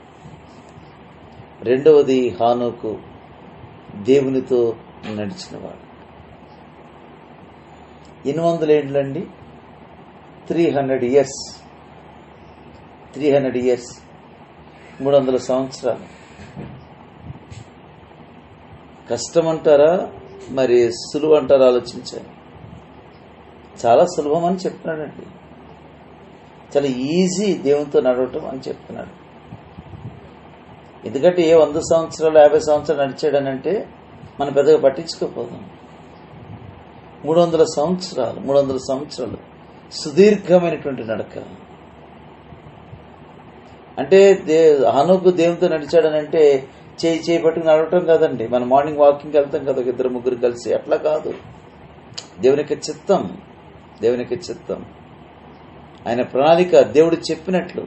రెండవది హానోకు దేవునితో నడిచినవాడు. 800 ఏండ్లండి, 300 ఇయర్స్, 300 సంవత్సరాలు. కష్టం అంటారా మరి సులువు అంటారా? ఆలోచించాలి. చాలా సులభం అని చెప్తున్నాడండి. చాలా ఈజీ దేవునితో నడవటం అని చెప్తున్నాడు. ఎందుకంటే 100 సంవత్సరాలు 50 సంవత్సరాలు నడిచాడనంటే మనం పెద్దగా పట్టించుకోపోదాం. 300 సంవత్సరాలు సుదీర్ఘమైనటువంటి నడక. అంటే హానోకు దేవునితో నడిచాడనంటే చేయి పట్టుకుని నడవటం కాదండి. మనం మార్నింగ్ వాకింగ్కి వెళ్తాం కదా, 2-3 కలిసి, అట్లా కాదు. దేవునికి చిత్తం, ఆయన ప్రణాళిక, దేవుడు చెప్పినట్లు,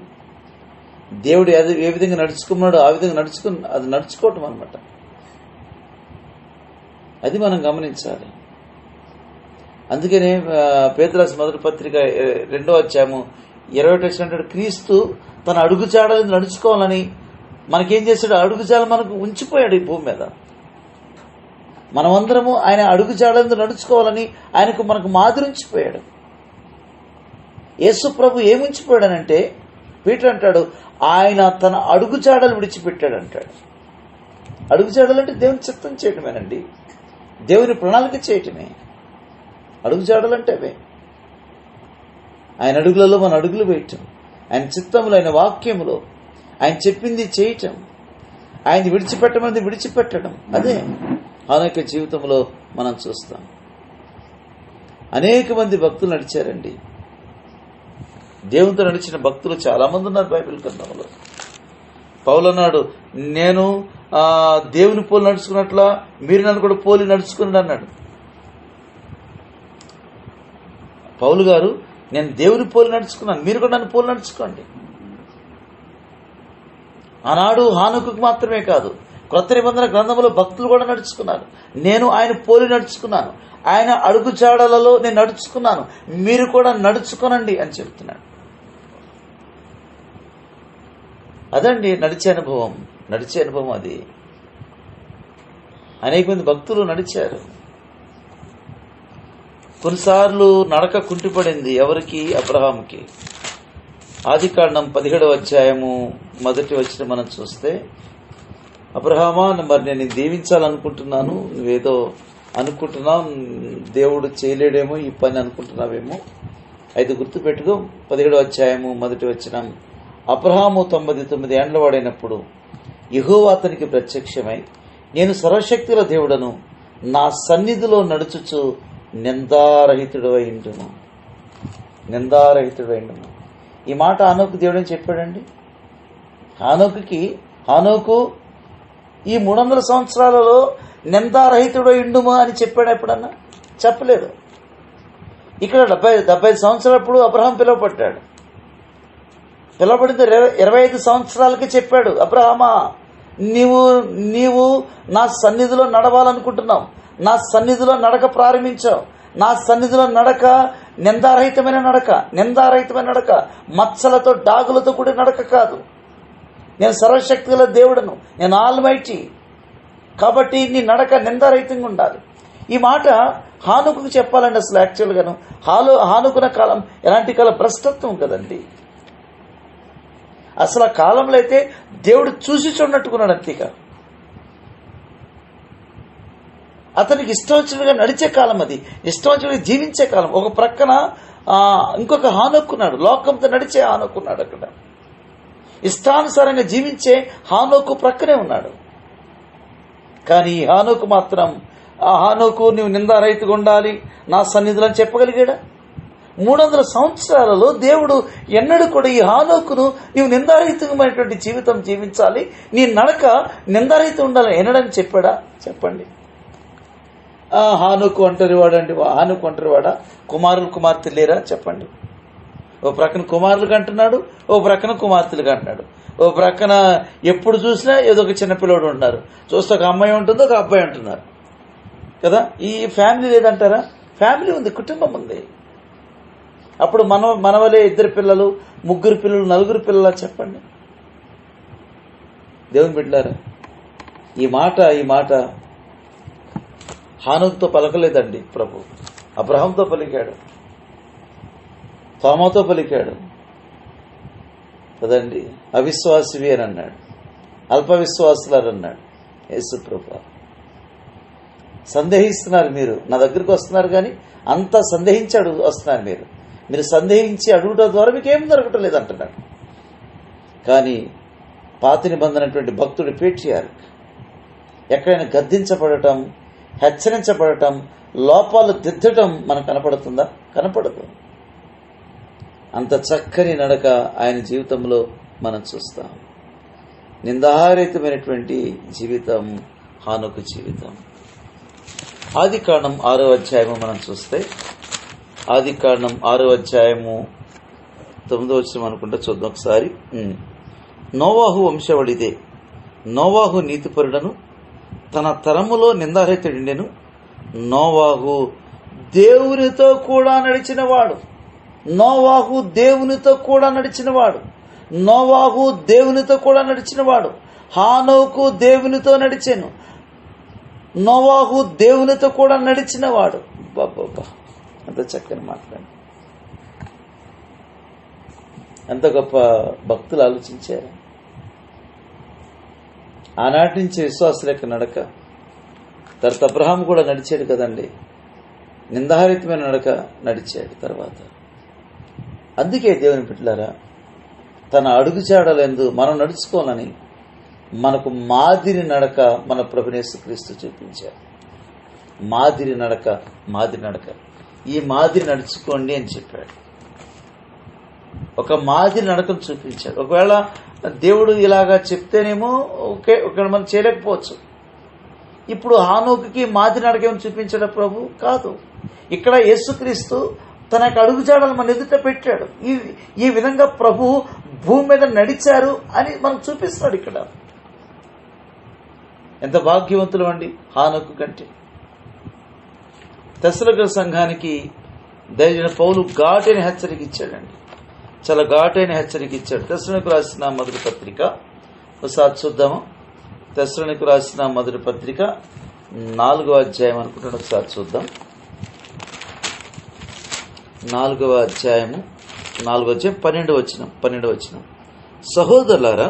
దేవుడు ఏ విధంగా నడుచుకున్నాడో ఆ విధంగా అది నడుచుకోవటం అన్నమాట. అది మనం గమనించాలి. అందుకనే పేతురు రాసిన మొదటి పత్రిక 2వ అధ్యాయము 20 అంటాడు, క్రీస్తు తన అడుగుజాడలను నడుచుకోవాలని మనకేం చేశాడు? అడుగుజాడలు మనకు ఉంచిపోయాడు ఈ భూమి మీద. మనమందరము ఆయన అడుగుజాడలను నడుచుకోవాలని మనకు మాదిరి ఉంచిపోయాడు. యేసు ప్రభు ఏముంచిపోయాడనంటే, పీటర్ అంటాడు, ఆయన తన అడుగుజాడలు విడిచిపెట్టాడు అంటాడు. అడుగుజాడలు అంటే దేవుని చిత్తం చేయటమేనండి, దేవుని ప్రణాళిక చేయటమే. అడుగుజాడలు అంటే అవే. ఆయన అడుగులలో మన అడుగులు వేయటం, ఆయన చిత్తములు, ఆయన వాక్యములో ఆయన చెప్పింది చేయటం, ఆయన విడిచిపెట్టమని విడిచిపెట్టడం. అదే హానోకు జీవితంలో మనం చూస్తాం. అనేక మంది భక్తులు నడిచారండి. దేవునితో నడిచిన భక్తులు చాలా మంది ఉన్నారు బైబిల్ గ్రంథంలో. పౌలు అన్నాడు, నేను దేవుని పోలి నడుచుకున్నట్లా మీరు నన్ను కూడా పోలి నడుచుకున్నాడు అన్నాడు. పౌలు గారు, నేను దేవుని పోలి నడుచుకున్నాను, మీరు కూడా నన్ను పోలి నడుచుకోండి. ఆనాడు హానోకుకు మాత్రమే కాదు, క్రొత్త నిబంధన గ్రంథంలో భక్తులు కూడా నడుచుకున్నారు. నేను ఆయన పోలి నడుచుకున్నాను, ఆయన అడుగుజాడలలో నేను నడుచుకున్నాను, మీరు కూడా నడుచుకోనండి అని చెప్తున్నాడు. అదండి నడిచే అనుభవం అది. అనేక మంది భక్తులు నడిచారు. కొన్నిసార్లు నడక కుంటిపడింది. ఎవరికి? అబ్రహాముకి. ఆదికాండం 17వ అధ్యాయము 1వ వచనం మనం చూస్తే, అబ్రహామా, మరి నేను దీవించాలనుకుంటున్నాను, నువ్వేదో అనుకుంటున్నావు, దేవుడు చేయలేడేమో ఈ పని అనుకుంటున్నావేమో. అయితే గుర్తుపెట్టుకో, 17వ అధ్యాయము 1వ వచనం, అబ్రహాము 99 ఏండ్ల వాడైనప్పుడు యెహోవా అతనికి ప్రత్యక్షమై, నేను సర్వశక్తుల దేవుడను, నా సన్నిధిలో నడుచుచు నిందారహితుడు అయిండును. ఈ మాట హానోకు దేవుడు అని చెప్పాడండి. హానోకు ఈ 300 సంవత్సరాలలో నిందారహితుడు అయిండుమా అని చెప్పాడు ఎప్పుడన్నా? చెప్పలేదు. ఇక్కడ 75 సంవత్సరాలప్పుడు అబ్రహాం పిలువబడ్డాడు. పిలువబడిన 25 సంవత్సరాలకి చెప్పాడు, అబ్రహామా, నీవు నా సన్నిధిలో నడవాలనుకుంటున్నావు, నా సన్నిధిలో నడక ప్రారంభించావు. నా సన్నిధిలో నడక నిందారహితమైన నడక, మచ్చలతో డాగులతో కూడిన నడక కాదు. నేను సర్వశక్తి గల దేవుడను, నేను ఆల్మైటీ. కాబట్టి నీ నడక నిందారహితంగా ఉండాలి. ఈ మాట హానోకుకు చెప్పాలండి. అసలు యాక్చువల్గాను హానోకున కాలం ఎలాంటి కాలం? భ్రష్టత్వం కదండి. అసలు ఆ కాలంలో అయితే దేవుడు చూసి చూడనట్టుకున్నాడు. అంతేగా, అతనికి ఇష్టం వచ్చినట్టుగా నడిచే కాలం, అది ఇష్టం వచ్చినట్టుగా జీవించే కాలం. ఒక ప్రక్కన ఇంకొక హానోకున్నాడు, లోకంతో నడిచే హానోకున్నాడు. అక్కడ ఇష్టానుసారంగా జీవించే హానోకు ప్రక్కనే ఉన్నాడు. కానీ ఈ హానోకు మాత్రం, ఆ హానోకు నువ్వు నిందారహితుగా ఉండాలి నా సన్నిధిలో అని చెప్పగలిగాడా? 300 సంవత్సరాలలో దేవుడు ఎన్నడూ కూడా ఈ హానోకును నీవు నిందారహితమైనటువంటి జీవితం జీవించాలి, నీ నడక నిందారహితం ఉండాలి ఎన్నడని చెప్పాడా? చెప్పండి. హానోకు ఒంటరివాడండి. హానోకు ఒంటరివాడా? కుమార్తె లేరా? చెప్పండి. ఓ ప్రక్కన కుమారులుగా అంటున్నాడు, ఓ ప్రక్కన కుమార్తెలుగా అంటున్నాడు. ఓ ప్రక్కన ఎప్పుడు చూసినా ఏదో ఒక చిన్నపిల్లడు ఉన్నారు, చూస్తే ఒక అమ్మాయి ఉంటుందో ఒక అబ్బాయి ఉంటున్నారు కదా. ఈ ఫ్యామిలీ లేదంటారా? ఫ్యామిలీ ఉంది, కుటుంబం ఉంది. అప్పుడు మనవలే 2 పిల్లలు, 3 పిల్లలు, 4 పిల్లలా చెప్పండి. దేవుని బిడ్డలారా, ఈ మాట హానోకుతో పలకలేదండి ప్రభు. అబ్రహాంతో పలికాడు, తోమాతో పలికాడు కదండి. అవిశ్వాసివి అని అన్నాడు, అల్ప విశ్వాసులని అన్నాడు యేసు ప్రభు. సందేహిస్తున్నారు మీరు, నా దగ్గరికి వస్తున్నారు కానీ అంతా సందేహించి వస్తున్నారు మీరు సందేహించి అడుగుట ద్వారా మీకు ఏం దొరకటం లేదంటున్నాడు. కానీ పాత నిబంధనటువంటి భక్తుడి పేట్రియార్క్ ఎక్కడైనా గద్దించబడటం, హెచ్చరించబడటం, లోపాలు దిద్దటం మనకు కనపడుతుందా? కనపడదు. అంత చక్కని నడక ఆయన జీవితంలో మనం చూస్తాం. నిందారహితమైనటువంటి జీవితం హానోకు జీవితం. ఆదికాండం 6వ అధ్యాయము మనం చూస్తే, ఆదికాండం 6వ అధ్యాయము 9వ వచనం అనుకుంటా చూద్దాం ఒకసారి. నోవాహు వంశవళిదే. నోవాహు నీతిపరుడను, తన తరములో నిందారహితుడిండెను. నోవాహు దేవునితో కూడా నడిచినవాడు. నోవాహు దేవునితో కూడా నడిచినవాడు. నోవాహు దేవునితో కూడా నడిచినవాడు. హానోకు దేవునితో నడిచాను. నోవాహు దేవునితో కూడా నడిచినవాడు. బాబా, అంత చక్కని మాట్లాడు. ఎంత గొప్ప భక్తులు ఆలోచించారు. ఆనాటి నుంచి విశ్వాసుల యొక్క నడక. తర్వాత అబ్రహాం కూడా నడిచాడు కదండి, నిందారహితమైన నడక నడిచాడు. తర్వాత అందుకే దేవుని బిడ్డలారా, తన అడుగుజాడలందు మనం నడుచుకోవాలని మనకు మాదిరి నడక మన ప్రభువైన యేసుక్రీస్తు చూపించారు. మాదిరి నడక ఈ మాదిరి నడుచుకోండి అని చెప్పాడు. ఒక మాదిరి నడకను చూపించాడు. ఒకవేళ దేవుడు ఇలాగా చెప్తేనేమో ఓకే, ఒకవేళ మనం చేయలేకపోవచ్చు. ఇప్పుడు హానోకుకి మాదిరి నడక ఏమని చూపించాడు ప్రభు? కాదు. ఇక్కడ యేసుక్రీస్తు తన యొక్క అడుగుజాడలు మన ఎదుట పెట్టాడు. ఈ విధంగా ప్రభు భూమి మీద నడిచారు అని మనకు చూపిస్తున్నాడు. ఇక్కడ ఎంత భాగ్యవంతులు అండి హానోకు కంటే. తెస్సలోనిక సంఘానికి దైవజన పౌలు ఘాటైన హెచ్చరిక ఇచ్చాడండి. చాలా ఘాటైన హెచ్చరిక ఇచ్చాడు. తెస్సలోనిక రాసిన మొదటి పత్రిక ఒకసారి చూద్దాము. తెస్సలోనిక రాసిన మొదటి పత్రిక 4వ అధ్యాయం అనుకుంటాను, ఒకసారి చూద్దాం. 4వ అధ్యాయము 12వ వచనం. సహోదరులారా,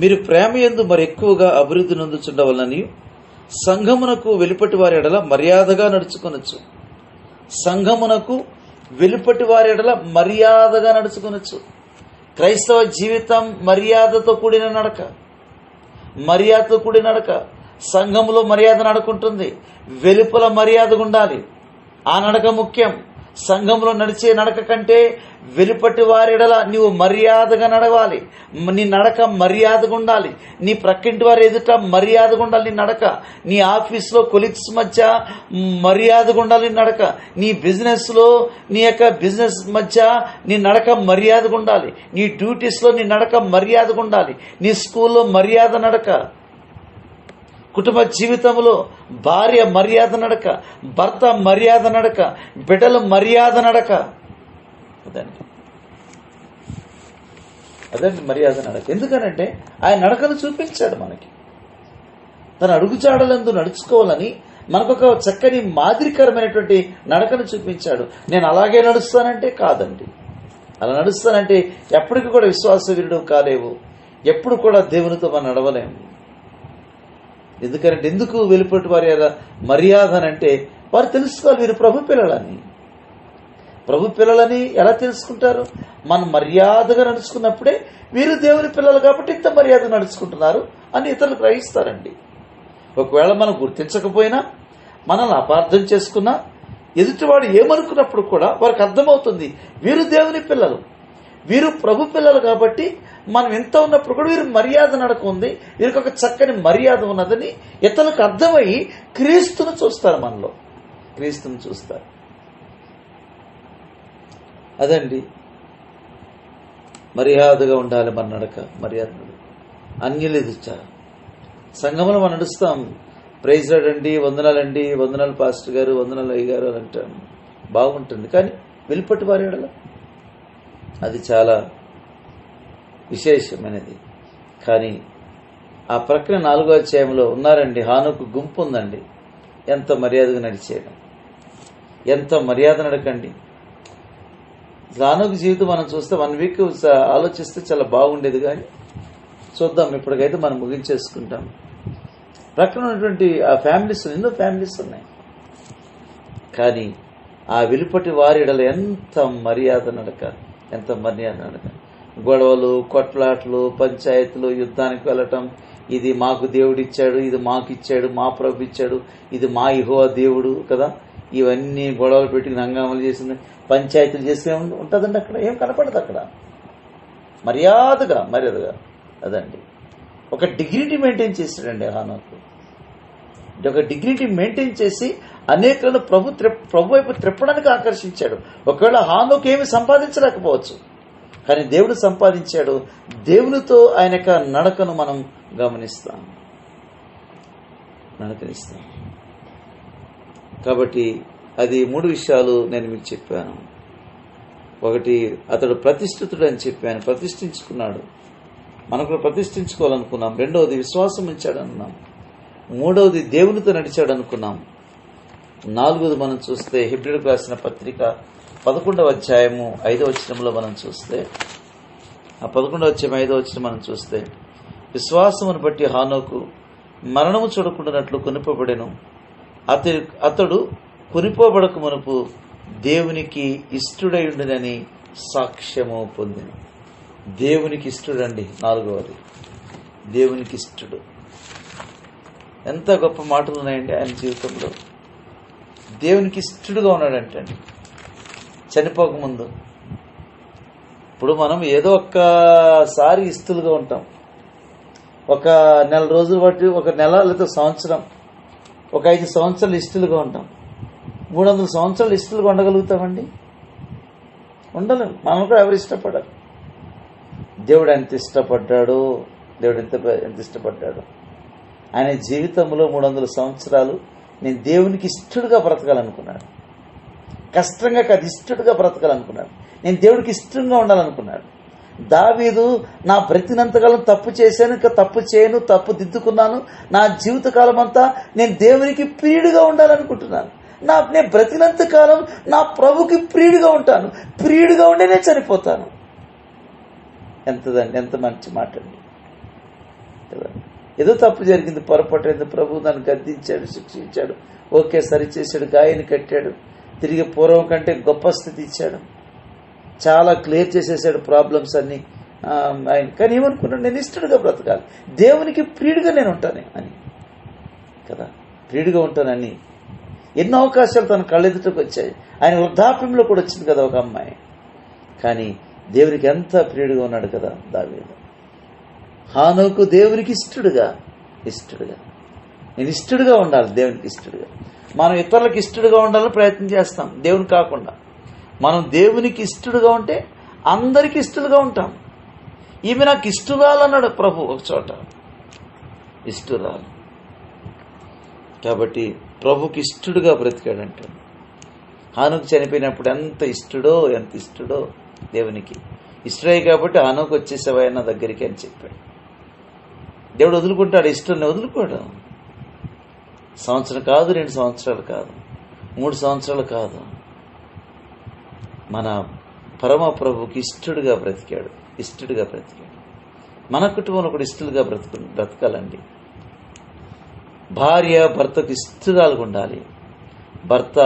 మీరు ప్రేమ యందు మరి ఎక్కువగా అభివృద్ధి నొందుచుండవలనని సంఘమునకు వెలుపటి వారి ఎడల మర్యాదగా నడుచుకొనొచ్చు. సంఘమునకు వెలుపటి వారి ఎడల మర్యాదగా నడుచుకొనొచ్చు. క్రైస్తవ జీవితం మర్యాదతో కూడిన నడక. సంఘములో మర్యాద నడుకుంటుంది, వెలుపల మర్యాద ఉండాలి. ఆ నడక ముఖ్యం. సంఘంలో నడిచే నడక కంటే వెలుపటి వారిడల నీవు మర్యాదగా నడవాలి. నీ నడక మర్యాదగా ఉండాలి. నీ ప్రక్కింటి వారి ఎదుట మర్యాదగా ఉండాలి నీ నడక. నీ ఆఫీస్లో కొలీగ్స్ మధ్య మర్యాదగా ఉండాలి నీ నడక. నీ బిజినెస్లో నీ యొక్క బిజినెస్ మధ్య నీ నడక మర్యాదగా ఉండాలి. నీ డ్యూటీస్లో నీ నడక మర్యాదగా ఉండాలి. నీ స్కూల్లో మర్యాద నడక. కుటుంబ జీవితంలో భార్య మర్యాద నడక, భర్త మర్యాద నడక, బిడ్డలు మర్యాద నడక. అదండి మర్యాద నడక. ఎందుకనంటే ఆయన నడకను చూపించాడు మనకి. తన అడుగుజాడలందు నడుచుకోవాలని మనకొక చక్కని మాదిరికరమైనటువంటి నడకను చూపించాడు. నేను అలాగే నడుస్తానంటే కాదండి. అలా నడుస్తానంటే ఎప్పటికీ కూడా విశ్వాసవీరుడు కాలేవు. ఎప్పుడు కూడా దేవునితో మనం నడవలేము. ఎందుకంటే ఎందుకు వెలుపటి వారి మర్యాద అంటే వారు తెలుసుకోవాలి వీరు ప్రభు పిల్లలని ఎలా తెలుసుకుంటారు? మనం మర్యాదగా నడుచుకున్నప్పుడే వీరు దేవుని పిల్లలు కాబట్టి ఇంత మర్యాద నడుచుకుంటున్నారు అని ఇతరులు గ్రహిస్తారండి. ఒకవేళ మనం గుర్తించకపోయినా, మనల్ని అపార్థం చేసుకున్నా, ఎదుటివాడు ఏమనుకున్నప్పుడు కూడా వారికి అర్థమవుతుంది వీరు దేవుని పిల్లలు, వీరు ప్రభు పిల్లలు కాబట్టి మనం ఎంత ఉన్నప్పుడు కూడా వీరు మర్యాద నడక ఉంది, వీరికి ఒక చక్కని మర్యాద ఉన్నదని ఇతరులకు అర్థమై క్రీస్తును చూస్తారు. మనలో క్రీస్తును చూస్తారు. అదండి మర్యాదగా ఉండాలి మన నడక. మర్యాద అన్యులు ఎదుర్చారు. సంఘంలో మనం నడుస్తాం, ప్రైజ్ లార్డ్ అండి, వందనాలండి, వందనాలు పాస్టర్ గారు, వందనాలు అయ్య గారు అని అంటాం, బాగుంటుంది. కానీ వెలుపటి వారి ఎడల అది చాలా విశేషమైనది. కానీ ఆ ప్రక్కన 4వ అధ్యాయంలో ఉన్నారండి, హానోకు గుంపు ఉందండి. ఎంత మర్యాదగా నడిచేయడం, ఎంత మర్యాద నడకండి. హానోకు జీవితం మనం చూస్తే 1 వీక్ ఆలోచిస్తే చాలా బాగుండేది. కానీ చూద్దాం, ఇప్పటికైతే మనం ముగించేసుకుంటాం. ప్రక్కన ఉన్నటువంటి ఆ ఫ్యామిలీస్, ఎన్నో ఫ్యామిలీస్ ఉన్నాయి. కానీ ఆ వెలుపటి వారిడల ఎంత మర్యాద నడక, ఎంత మర్యాద నడక. గొడవలు, కొట్లాట్లు, పంచాయతీలు, యుద్ధానికి వెళ్ళటం, ఇది మాకు దేవుడిచ్చాడు, ఇది మాకు ఇచ్చాడు, మా ప్రభు ఇచ్చాడు, ఇది మా యెహోవా దేవుడు కదా, ఇవన్నీ గొడవలు పెట్టి హంగామాలు చేసింది, పంచాయతీలు చేస్తే ఉంటుందండి. అక్కడ ఏం కనపడదు. అక్కడ మర్యాదగా అదండి. ఒక డిగ్నిటీ మెయింటైన్ చేశాడండి హానోకు. ఒక డిగ్నిటీ మెయింటైన్ చేసి అనేకులను ప్రభు వైపు త్రిప్పడానికి ఆకర్షించాడు. ఒకవేళ హానోకు ఏమి సంపాదించలేకపోవచ్చు, కానీ దేవుడు సంపాదించాడు. దేవునితో ఆయన యొక్క నడకను మనం గమనిస్తాం. కాబట్టి అది 3 విషయాలు నేను మీకు చెప్పాను. ఒకటి, అతడు ప్రతిష్ఠితుడు అని చెప్పాను, ప్రతిష్ఠించుకున్నాడు. మనం కూడా ప్రతిష్ఠించుకోవాలనుకున్నాం. 2వది విశ్వాసం ఉంచాడు అన్నాం. 3వది దేవునితో నడిచాడు అనుకున్నాం. 4వది మనం చూస్తే హెబ్రీయులకు రాసిన పత్రిక 11వ అధ్యాయము 5వ వచనంలో మనం చూస్తే, ఆ 11వ అధ్యాయం 5వ వచనం మనం చూస్తే, విశ్వాసమును బట్టి హానోకు మరణము చూడకుండానట్లు కొనిపోబడెను. అతడు కొనిపోబడక మునుపు దేవునికి ఇష్టుడయుండునని సాక్ష్యము పొందెను. దేవునికి ఇష్టడండి. 4వది దేవునికి ఇష్టడు. ఎంత గొప్ప మాటలు ఉన్నాయండి ఆయన జీవితంలో. దేవునికి ఇష్టడుగా ఉన్నాడంటండి చనిపోకముందు. ఇప్పుడు మనం ఏదో ఒక్కసారి ఇష్టలుగా ఉంటాం. ఒక నెల రోజులు బట్టి, ఒక నెల లేదా సంవత్సరం, ఒక 5 సంవత్సరాలు ఇష్టలుగా ఉంటాం. 300 సంవత్సరాలు ఇష్టలుగా ఉండగలుగుతామండి? ఉండలేము. మనం కూడా ఎవరు ఇష్టపడరు. దేవుడు ఎంత ఇష్టపడ్డాడు, దేవుడు ఎంత ఇష్టపడ్డాడు. ఆయన జీవితంలో 300 సంవత్సరాలు నేను దేవునికి ఇష్టడుగా బ్రతకాలనుకున్నాడు. కష్టంగా కాదు, ఇష్టడుగా బ్రతకాలనుకున్నాడు. నేను దేవుడికి ఇష్టంగా ఉండాలనుకున్నాడు. దావీదు, నా బ్రతినంతకాలం తప్పు చేశాను, ఇంకా తప్పు చేయను, తప్పు దిద్దుకున్నాను, నా జీవితకాలం అంతా నేను దేవునికి ప్రియుడిగా ఉండాలనుకుంటున్నాను. నేను బ్రతినంత కాలం నా ప్రభుకి ప్రియుడిగా ఉంటాను, ప్రియుడిగా ఉండే నేను చనిపోతాను. ఎంత మంచి మాట అండి. ఏదో తప్పు జరిగింది, పొరపాటు ప్రభు దాన్ని గద్దించాడు, శిక్షించాడు, ఓకే సరిచేశాడు, గాయాన్ని కట్టాడు, తిరిగి పూర్వం కంటే గొప్ప స్థితి ఇచ్చాడు, చాలా క్లియర్ చేసేసాడు ప్రాబ్లమ్స్ అన్ని ఆయన. కానీ ఏమనుకున్నాడు, నేను ఇష్టడుగా బ్రతకాలి, దేవునికి ప్రియుడిగా నేను ఉంటాను అని కదా, ప్రియుడిగా ఉంటానని. ఎన్నో అవకాశాలు తన కళ్ళెదుటకు వచ్చాయి. ఆయన వృద్ధాప్యంలో కూడా వచ్చింది కదా ఒక అమ్మాయి. కానీ దేవునికి ఎంత ప్రియుడిగా ఉన్నాడు కదా దావీదు. హానోకు దేవునికి ఇష్టడుగా నేను ఇష్టడుగా ఉండాలి, దేవునికి ఇష్టడుగా. మనం ఇతరులకు ఇష్టడుగా ఉండాలని ప్రయత్నం చేస్తాం, దేవునికి కాకుండా. మనం దేవునికి ఇష్టడుగా ఉంటే అందరికి ఇష్టలుగా ఉంటాం. ఈమె నాకు ఇష్టరాలన్నాడు ప్రభు ఒక చోట, ఇష్టరాలు. కాబట్టి ప్రభుకి ఇష్టడుగా బ్రతికాడంటాడు. హానోకు చనిపోయినప్పుడు ఎంత ఇష్టడో దేవునికి ఇష్టడే. కాబట్టి హానోకు వచ్చేసేవా నా దగ్గరికి అని చెప్పాడు. దేవుడు వదులుకుంటాడు, ఇష్టాన్ని వదులుకోడు. సంవత్సరం కాదు, 2 సంవత్సరాలు కాదు, 3 సంవత్సరాలు కాదు. మన పరమ ప్రభుకి ఇష్టడుగా బ్రతికాడు. మన కుటుంబంలో కూడా ఇష్టలుగా బ్రతకాలండి. భార్య భర్తకు ఇష్టరాలుగా ఉండాలి, భర్త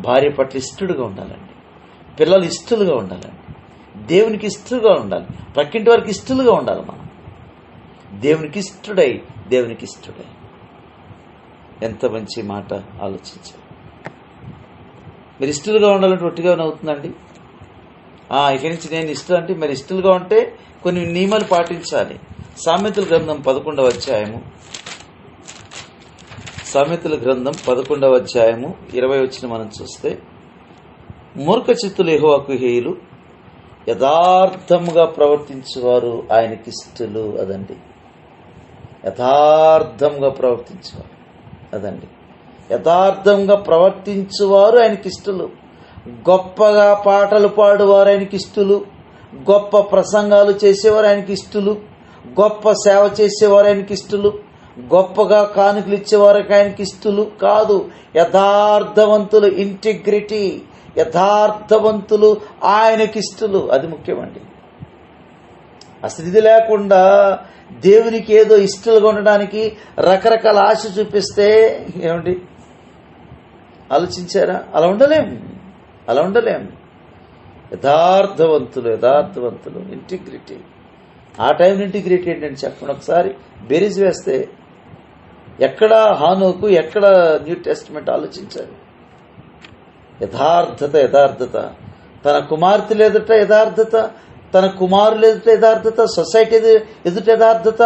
భార్య పట్ల ఇష్టడుగా ఉండాలండి, పిల్లలు ఇష్టలుగా ఉండాలండి, దేవునికి ఇష్టలుగా ఉండాలి, ప్రక్కింటి వారికి ఇష్టలుగా ఉండాలి. మనం దేవునికి ఇష్టడై ఎంత మంచి మాట ఆలోచించారు. మీరు ఇష్టలుగా ఉండాలంటే ఒట్టిగా అవుతుందండి. ఇక్కడి నుంచి నేను ఇష్టం అంటే మరి ఇష్టలుగా ఉంటే కొన్ని నియమాలు పాటించాలి. సామెతల గ్రంథం 11వ అధ్యాయము 20వ వచనం మనం చూస్తే, మూర్ఖ చిత్తులు యెహోవాకు హేయులు, యథార్థముగా ప్రవర్తించేవారు ఆయనకిష్టలు. అదండి, యథార్థంగా ప్రవర్తించేవారు ఆయనకిష్టలు. గొప్పగా పాటలు పాడువారు ఆయనకి ఇష్టలు, గొప్ప ప్రసంగాలు చేసేవారు ఆయనకి ఇష్టలు, గొప్ప సేవ చేసేవారు ఆయనకి ఇష్టలు, గొప్పగా కానుకలు ఇచ్చేవారికి ఆయనకి ఇష్టలు కాదు. యథార్థవంతులు, ఇంటిగ్రిటీ, యథార్థవంతులు ఆయనకి ఇష్టలు. అది ముఖ్యమండి. అసలు ఇది లేకుండా దేవునికి ఏదో ఇష్టలుగా ఉండడానికి రకరకాల ఆశ చూపిస్తే ఏమండి, ఆలోచించారా? అలా ఉండలేం. యథార్థవంతులు, ఇంటిగ్రిటీ. ఆ టైంలో ఇంటిగ్రిటీ ఏంటంటే చెప్పండి ఒకసారి. బేరీజ్ వేస్తే ఎక్కడ హానోకు, ఎక్కడ న్యూ టెస్టిమెంట్ ఆలోచించాలి. యథార్థత. తన కుమార్తెలు ఎదుట యథార్థత, తన కుమారులు ఎదుట యథార్థత, సొసైటీ ఎదుట యథార్థత,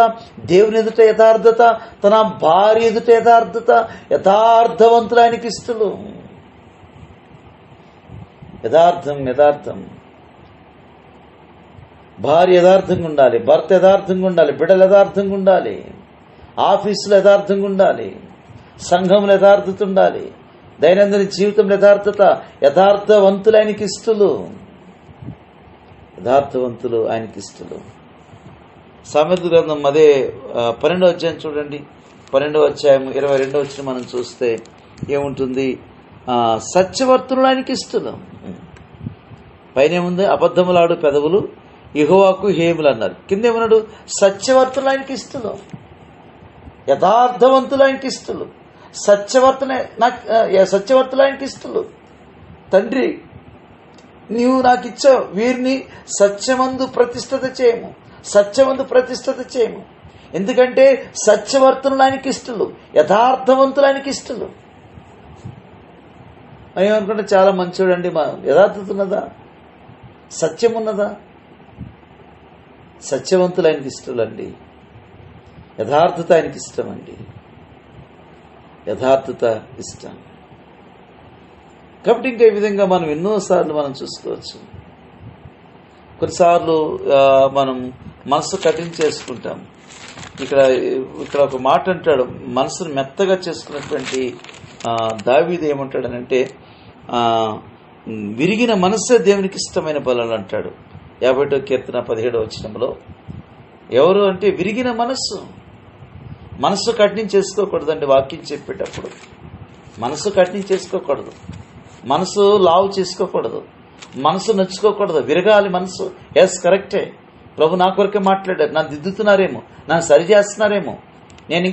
దేవుని ఎదుట యథార్థత, తన భార్య ఎదుట యథార్థత. యథార్థవంతులు ఆయనకి ఇష్టలు. యథార్థం. భార్య యథార్థంగా ఉండాలి, భర్త యథార్థంగా ఉండాలి, బిడ్డలు యథార్థంగా ఉండాలి, ఆఫీసులో యథార్థంగా ఉండాలి, సంఘంలో యథార్థత ఉండాలి, దైనందిన జీవితంలో యథార్థత. యథార్థవంతులు ఆయనకి ఇష్టలు. సామెతల గ్రంథం అదే 12వ అధ్యాయం చూడండి. 12వ అధ్యాయం 22వ వచనం మనం చూస్తే ఏముంటుంది? సత్యవర్తులు ఆయనకి ఇష్టలు. పైన ఏముంది? అబద్ధములాడు పెదవులు యెహోవాకు హేములు అన్నారు. కింద ఏమన్నాడు? సత్యవర్తులు ఆయనకి ఇష్టలు, యథార్థవంతులు ఆయనకి ఇష్టలు, సత్యవర్తులు ఆయనకి ఇష్టలు. తండ్రి, నీవు నాకు ఇచ్చావు, వీరిని సత్యమందు ప్రతిష్ఠిత చేయము. ఎందుకంటే సత్యవర్తులు ఆయనకి ఇష్టలు, యథార్థవంతులు ఆయనకి ఇష్టలు. ఏమనుకుంటే చాలా మంచోడండి, మా యథార్థత ఉన్నదా? సత్యం ఉన్నదా? సత్యవంతులు ఆయనకి ఇష్టలండి. యథార్థత ఆయనకి ఇష్టమండి. ఇష్టం కాబట్టి ఇంకా ఈ విధంగా మనం ఎన్నోసార్లు మనం చూసుకోవచ్చు. కొన్నిసార్లు మనం మనసు కఠిన చేసుకుంటాం. ఇక్కడ ఒక మాట అంటాడు, మనసును మెత్తగా చేసుకున్నటువంటి దావీదు ఏమంటాడనంటే, విరిగిన మనస్సే దేవునికి ఇష్టమైన బలాలు అంటాడు. 51వ కీర్తన 17వ వచనంలో. ఎవరు అంటే విరిగిన మనస్సు కఠినం చేసుకోకూడదండి. వాక్యం చెప్పేటప్పుడు మనసు కఠినం చేసుకోకూడదు, మనసు లావు చేసుకోకూడదు, మనసు నచ్చుకోకూడదు, విరగాలి మనసు. ఎస్, కరెక్టే, ప్రభు నా కొరకే మాట్లాడారు, నన్ను దిద్దుతున్నారేమో, నన్ను సరి చేస్తున్నారేమో, నేను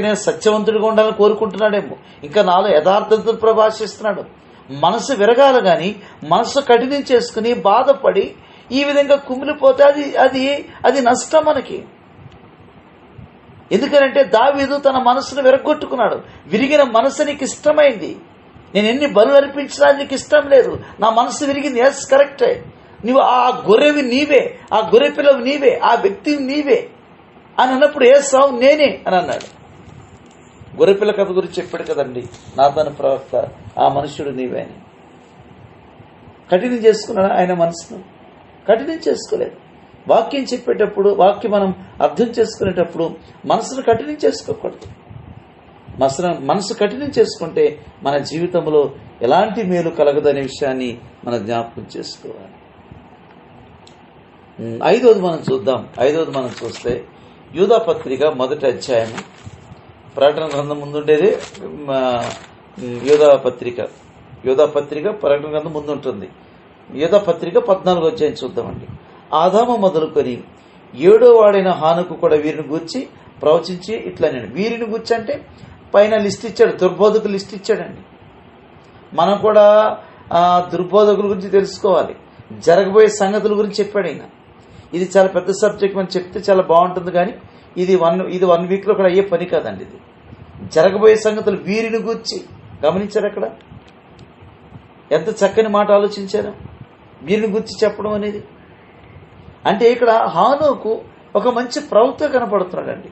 నేను సత్యవంతుడిగా ఉండాలని కోరుకుంటున్నాడేమో, ఇంకా నాలో యథార్థతను ప్రభాషిస్తున్నాడు. మనసు విరగాలి, కానీ మనసు కఠినం చేసుకుని బాధపడి ఈ విధంగా కుమిలిపోతే అది నష్టం మనకి. ఎందుకనంటే దావీదు తన మనసును విరగొట్టుకున్నాడు. విరిగిన మనసు నీకు ఇష్టమైంది, నేను ఎన్ని బలు అర్పించినా నీకు ఇష్టం లేదు, నా మనసు విరిగింది. ఎస్, కరెక్టే, నువ్వు ఆ గొర్రెవి నీవే, ఆ గొర్రె పిల్లవి నీవే, ఆ వ్యక్తివి నీవే అని అన్నప్పుడు ఎస్ అవును నేనే అని అన్నాడు. గొర్రెపిల్ల కథ గురించి చెప్పాడు కదండి నాతాను ప్రవక్త, ఆ మనుష్యుడు నీవే అని. కఠినం చేసుకున్నాడు ఆయన మనసును? కఠినం చేసుకోలేదు. వాక్యం చెప్పేటప్పుడు, వాక్యం మనం అర్థం చేసుకునేటప్పుడు మనసును కఠినం చేసుకోకూడదు. మనసు కఠినం చేసుకుంటే మన జీవితంలో ఎలాంటి మేలు కలగదనే విషయాన్ని మనం జ్ఞాపకం చేసుకోవాలి. ఐదవది మనం చూస్తే యూదా పత్రిక 1వ అధ్యాయం. ప్రకటన గ్రంథం ముందుండేది యూదా పత్రిక ప్రకటన గ్రంథం ముందుంటుంది. యూదా పత్రిక 14వ అధ్యాయం చూద్దామండి. ఆదాము మొదలుకొని 7వ వాడైన హానుకు కూడా వీరిని గూర్చి ప్రవచించి ఇట్లా, నేను వీరిని గూర్చి అంటే పైన లిస్ట్ ఇచ్చాడు, దుర్బోధకులు లిస్ట్ ఇచ్చాడండి. మనం కూడా దుర్బోధకుల గురించి తెలుసుకోవాలి, జరగబోయే సంగతుల గురించి చెప్పాడు ఆయన. ఇది చాలా పెద్ద సబ్జెక్ట్, మనం చెప్తే చాలా బాగుంటుంది, కానీ ఇది వన్ వీక్లో కూడా అయ్యే పని కాదండి. ఇది జరగబోయే సంగతులు వీరిని గూర్చి గమనించారు. అక్కడ ఎంత చక్కని మాట ఆలోచించారు, వీరిని గూర్చి చెప్పడం అనేది. అంటే ఇక్కడ హానోకు ఒక మంచి ప్రవక్త కనపడుతున్నాడండి,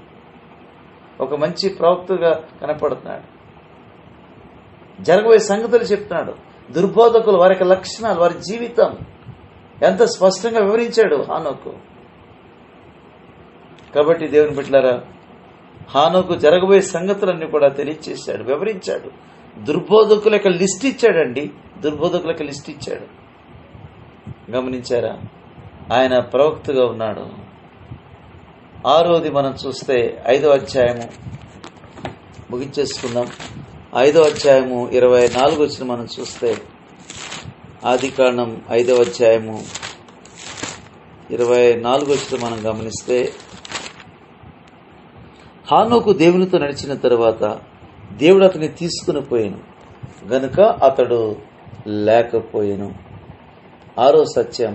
జరగబోయే సంగతులు చెప్తున్నాడు. దుర్బోధకులు, వారి యొక్క లక్షణాలు, వారి జీవితం ఎంత స్పష్టంగా వివరించాడు హానోకు. కాబట్టి దేవుని బిడ్డలారా, హానోకు జరగబోయే సంగతులన్నీ కూడా తెలియచేశాడు, వివరించాడు. దుర్బోధకులకు లిస్ట్ ఇచ్చాడండి. దుర్బోధకులకు లిస్ట్ ఇచ్చాడు. గమనించారా? ఆయన ప్రవక్తగా ఉన్నాడు. 6వది మనం చూస్తే 5వ అధ్యాయము ముగించేసుకుందాం. 5వ అధ్యాయము 24 వచ్చిన మనం చూస్తే, ఆదికాండం 5వ అధ్యాయము 24 వచ్చిన మనం గమనిస్తే, హానోకు దేవునితో నడిచిన తరువాత దేవుడు అతన్ని తీసుకుని పోయాను గనుక అతడు లేకపోయాను. 6వ సత్యం,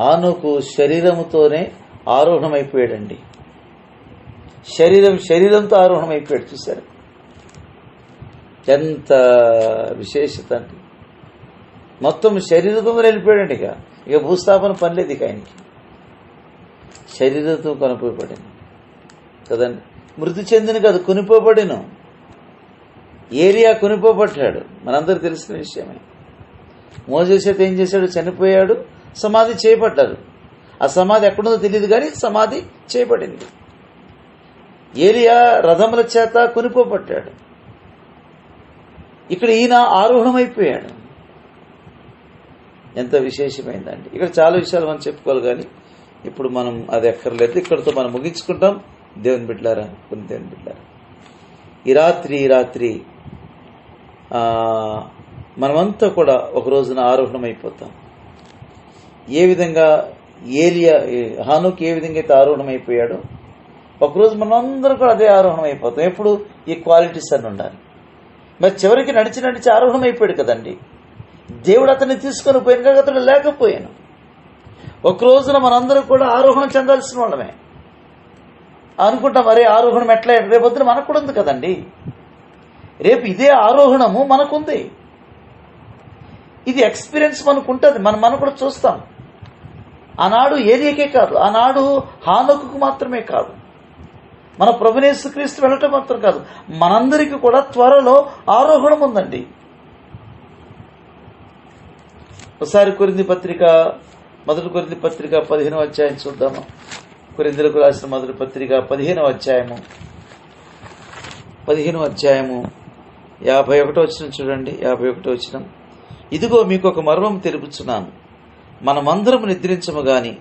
హానోకు శరీరముతోనే ఆరోహణమైపోయాడండి. శరీరంతో ఆరోహణమైపోయాడు. చూశారు ఎంత విశేషత అండి. మొత్తం శరీరంతో వెళ్ళిపోయాడండి. ఇక భూస్థాపన పనిలేదు ఇక ఆయనకి. శరీరంతో కొనిపోబడిను కదండి. మృతి చెందిన కాదు, కొనిపోబడిను. ఏలియా కొనిపోబడ్డాడు, మనందరూ తెలిసిన విషయమే. మోసేసు అయితే ఏం చేశాడు? చనిపోయాడు, సమాధి చేయబడ్డారు. ఆ సమాధి ఎక్కడుందో తెలియదు కానీ సమాధి చేయబడింది. ఏలియా రథముల చేత కొనిపోబడ్డాడు. ఇక్కడ ఈయన ఆరోహణమైపోయాడు. ఎంత విశేషమైందండి. ఇక్కడ చాలా విషయాలు మనం చెప్పుకోవాలి కానీ ఇప్పుడు మనం అది ఎక్కర్లేదు. ఇక్కడితో మనం ముగించుకుంటాం. దేవుని బిడ్డలారా, కొన్ని దేవుని బిడ్డలారా, ఈ రాత్రి మనమంతా కూడా ఒక రోజున ఆరోహణమైపోతాం. ఏ విధంగా హానోకు ఏ విధంగా అయితే ఆరోహణమైపోయాడో ఒకరోజు మనందరూ కూడా అదే ఆరోహణమైపోతాం. ఎప్పుడు ఈ క్వాలిటీస్ అన్నీ ఉండాలి. మరి చివరికి నడిచి ఆరోహణమైపోయాడు కదండి. దేవుడు అతన్ని తీసుకొని పోయిన కాక అతడు లేకపోయాను. ఒక రోజున మనందరూ కూడా ఆరోహణం చెందాల్సిన వాళ్ళమే అనుకుంటాం. మరే ఆరోహణం ఎట్లా? రేపొద్దున మనకు కూడా ఉంది కదండి. రేపు ఇదే ఆరోహణము మనకుంది. ఇది ఎక్స్పీరియన్స్ మనకు ఉంటుంది. మనం కూడా చూస్తాం. ఆనాడు ఏలియాకే కాదు, ఆనాడు హానోకుకు మాత్రమే కాదు, మన ప్రభువైన యేసుక్రీస్తు వెళ్ళటం మాత్రం కాదు, మనందరికీ కూడా త్వరలో ఆరోహణం ఉందండి. ఒకసారి మొదటి కొరింథీ పత్రిక 15వ అధ్యాయం చూద్దాము. కొరింథీయులకు రాసిన మొదటి పత్రిక 15వ అధ్యాయము 51వ వచనం చూడండి. 51వ వచనం, ఇదిగో మీకు ఒక మర్మం తెలుపుచున్నాను. మనమందరము నిద్రించము గాని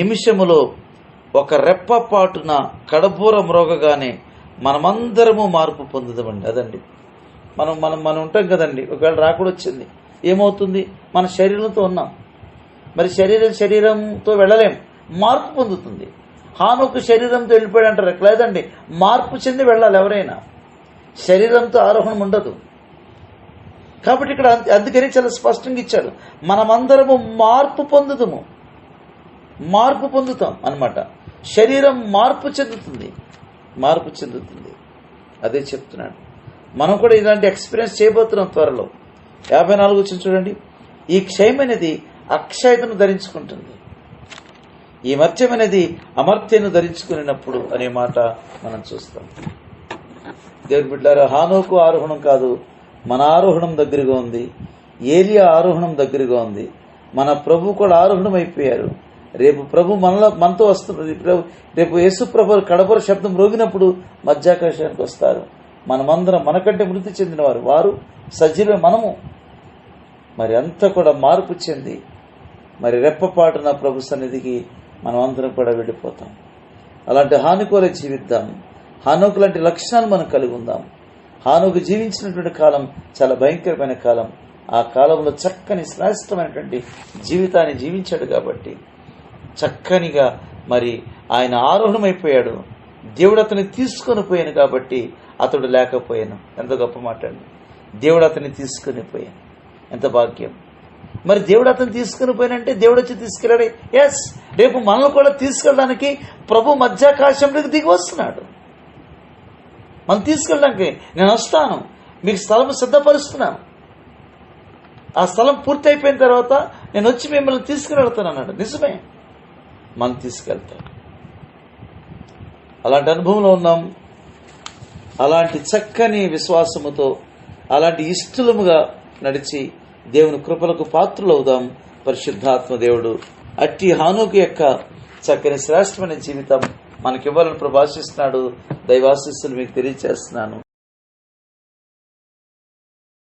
నిమిషములో ఒక రెప్పపాటున కడబూర మ్రోగగానే మనమందరము మార్పు పొందుదామండి. అదండి మనం ఉంటాం కదండి. ఒకవేళ రాకుండా వచ్చింది ఏమవుతుంది? మన శరీరంతో ఉన్నాం. మరి శరీరంతో వెళ్ళలేం, మార్పు పొందుతుంది. హానోకు శరీరంతో వెళ్ళిపోయాడు అంటారు. లేదండి, మార్పు చెంది వెళ్ళాలి. ఎవరైనా శరీరంతో ఆరోహణం ఉండదు. కాబట్టి ఇక్కడ అందుకని చాలా స్పష్టంగా ఇచ్చాడు, మనమందరము మార్పు పొందుతాం అన్నమాట. శరీరం మార్పు చెందుతుంది. అదే చెప్తున్నాడు. మనం కూడా ఇలాంటి ఎక్స్పీరియన్స్ చేయబోతున్నాం త్వరలో. 54 వచ్చిన చూడండి, ఈ క్షయమైనది అక్షయతను ధరించుకుంటుంది, ఈ మర్త్యమైనది అమర్త్యను ధరించుకున్నప్పుడు అనే మాట మనం చూస్తాం. దేవుని బిడ్డలారా, హానోకు ఆరోహణం కాదు, మన ఆరోహణం దగ్గరగా ఉంది. ఏలియా ఆరోహణం దగ్గరగా ఉంది. మన ప్రభు కూడా ఆరోహణం అయిపోయారు. రేపు ప్రభు మనతో వస్తున్నది. రేపు యేసు ప్రభు కడపర శబ్దం రోగినప్పుడు మధ్యాకాశానికి వస్తారు. మనమందరం మనకంటే మృతి చెందిన వారు సజీవ మనము. మరి అంతా కూడా మార్పు చెంది మరి రెప్పపాటున ప్రభు సన్నిధికి మనం అందరం కూడా వెళ్ళిపోతాం. అలాంటి హానుకోలే జీవిద్దాం. హానోకు లాంటి లక్షణాలు మనం కలిగి ఉందాం. హానోకు జీవించినటువంటి కాలం చాలా భయంకరమైన కాలం. ఆ కాలంలో చక్కని శ్రేష్టమైనటువంటి జీవితాన్ని జీవించాడు కాబట్టి చక్కనిగా మరి ఆయన ఆరోహణమైపోయాడు. దేవుడు అతన్ని తీసుకొని పోయాను కాబట్టి అతడు లేకపోయాను. ఎంత గొప్ప మాట అండి. దేవుడు అతన్ని తీసుకుని పోయాను, ఎంత భాగ్యం. మరి దేవుడు అతను తీసుకుని పోయినంటే దేవుడు వచ్చి తీసుకెళ్ళాడు. ఎస్, రేపు మనల్ని కూడా తీసుకెళ్ళడానికి ప్రభు మధ్యాకాశంలోకి దిగి వస్తున్నాడు. మనం తీసుకెళ్ళడానికి నేను వస్తాను, మీకు స్థలం సిద్ధపరుస్తున్నాను, ఆ స్థలం పూర్తి అయిపోయిన తర్వాత నేను వచ్చి మిమ్మల్ని తీసుకుని వెళ్తాను అన్నాడు. నిజమే, మనం తీసుకెళ్తాం. అలాంటి అనుభవంలో ఉన్నాం. అలాంటి చక్కని విశ్వాసముతో అలాంటి ఇష్టముగా నడిచి దేవుని కృపలకు పాత్రులవుదాం. పరిశుద్ధాత్మ దేవుడు అట్టి హానోకు యొక్క చక్కని శ్రేష్టమైన జీవితం మనకివ్వాలని ప్రభాషిస్తున్నాడు. దైవాశీస్సులు మీకు తెలియజేస్తున్నాను.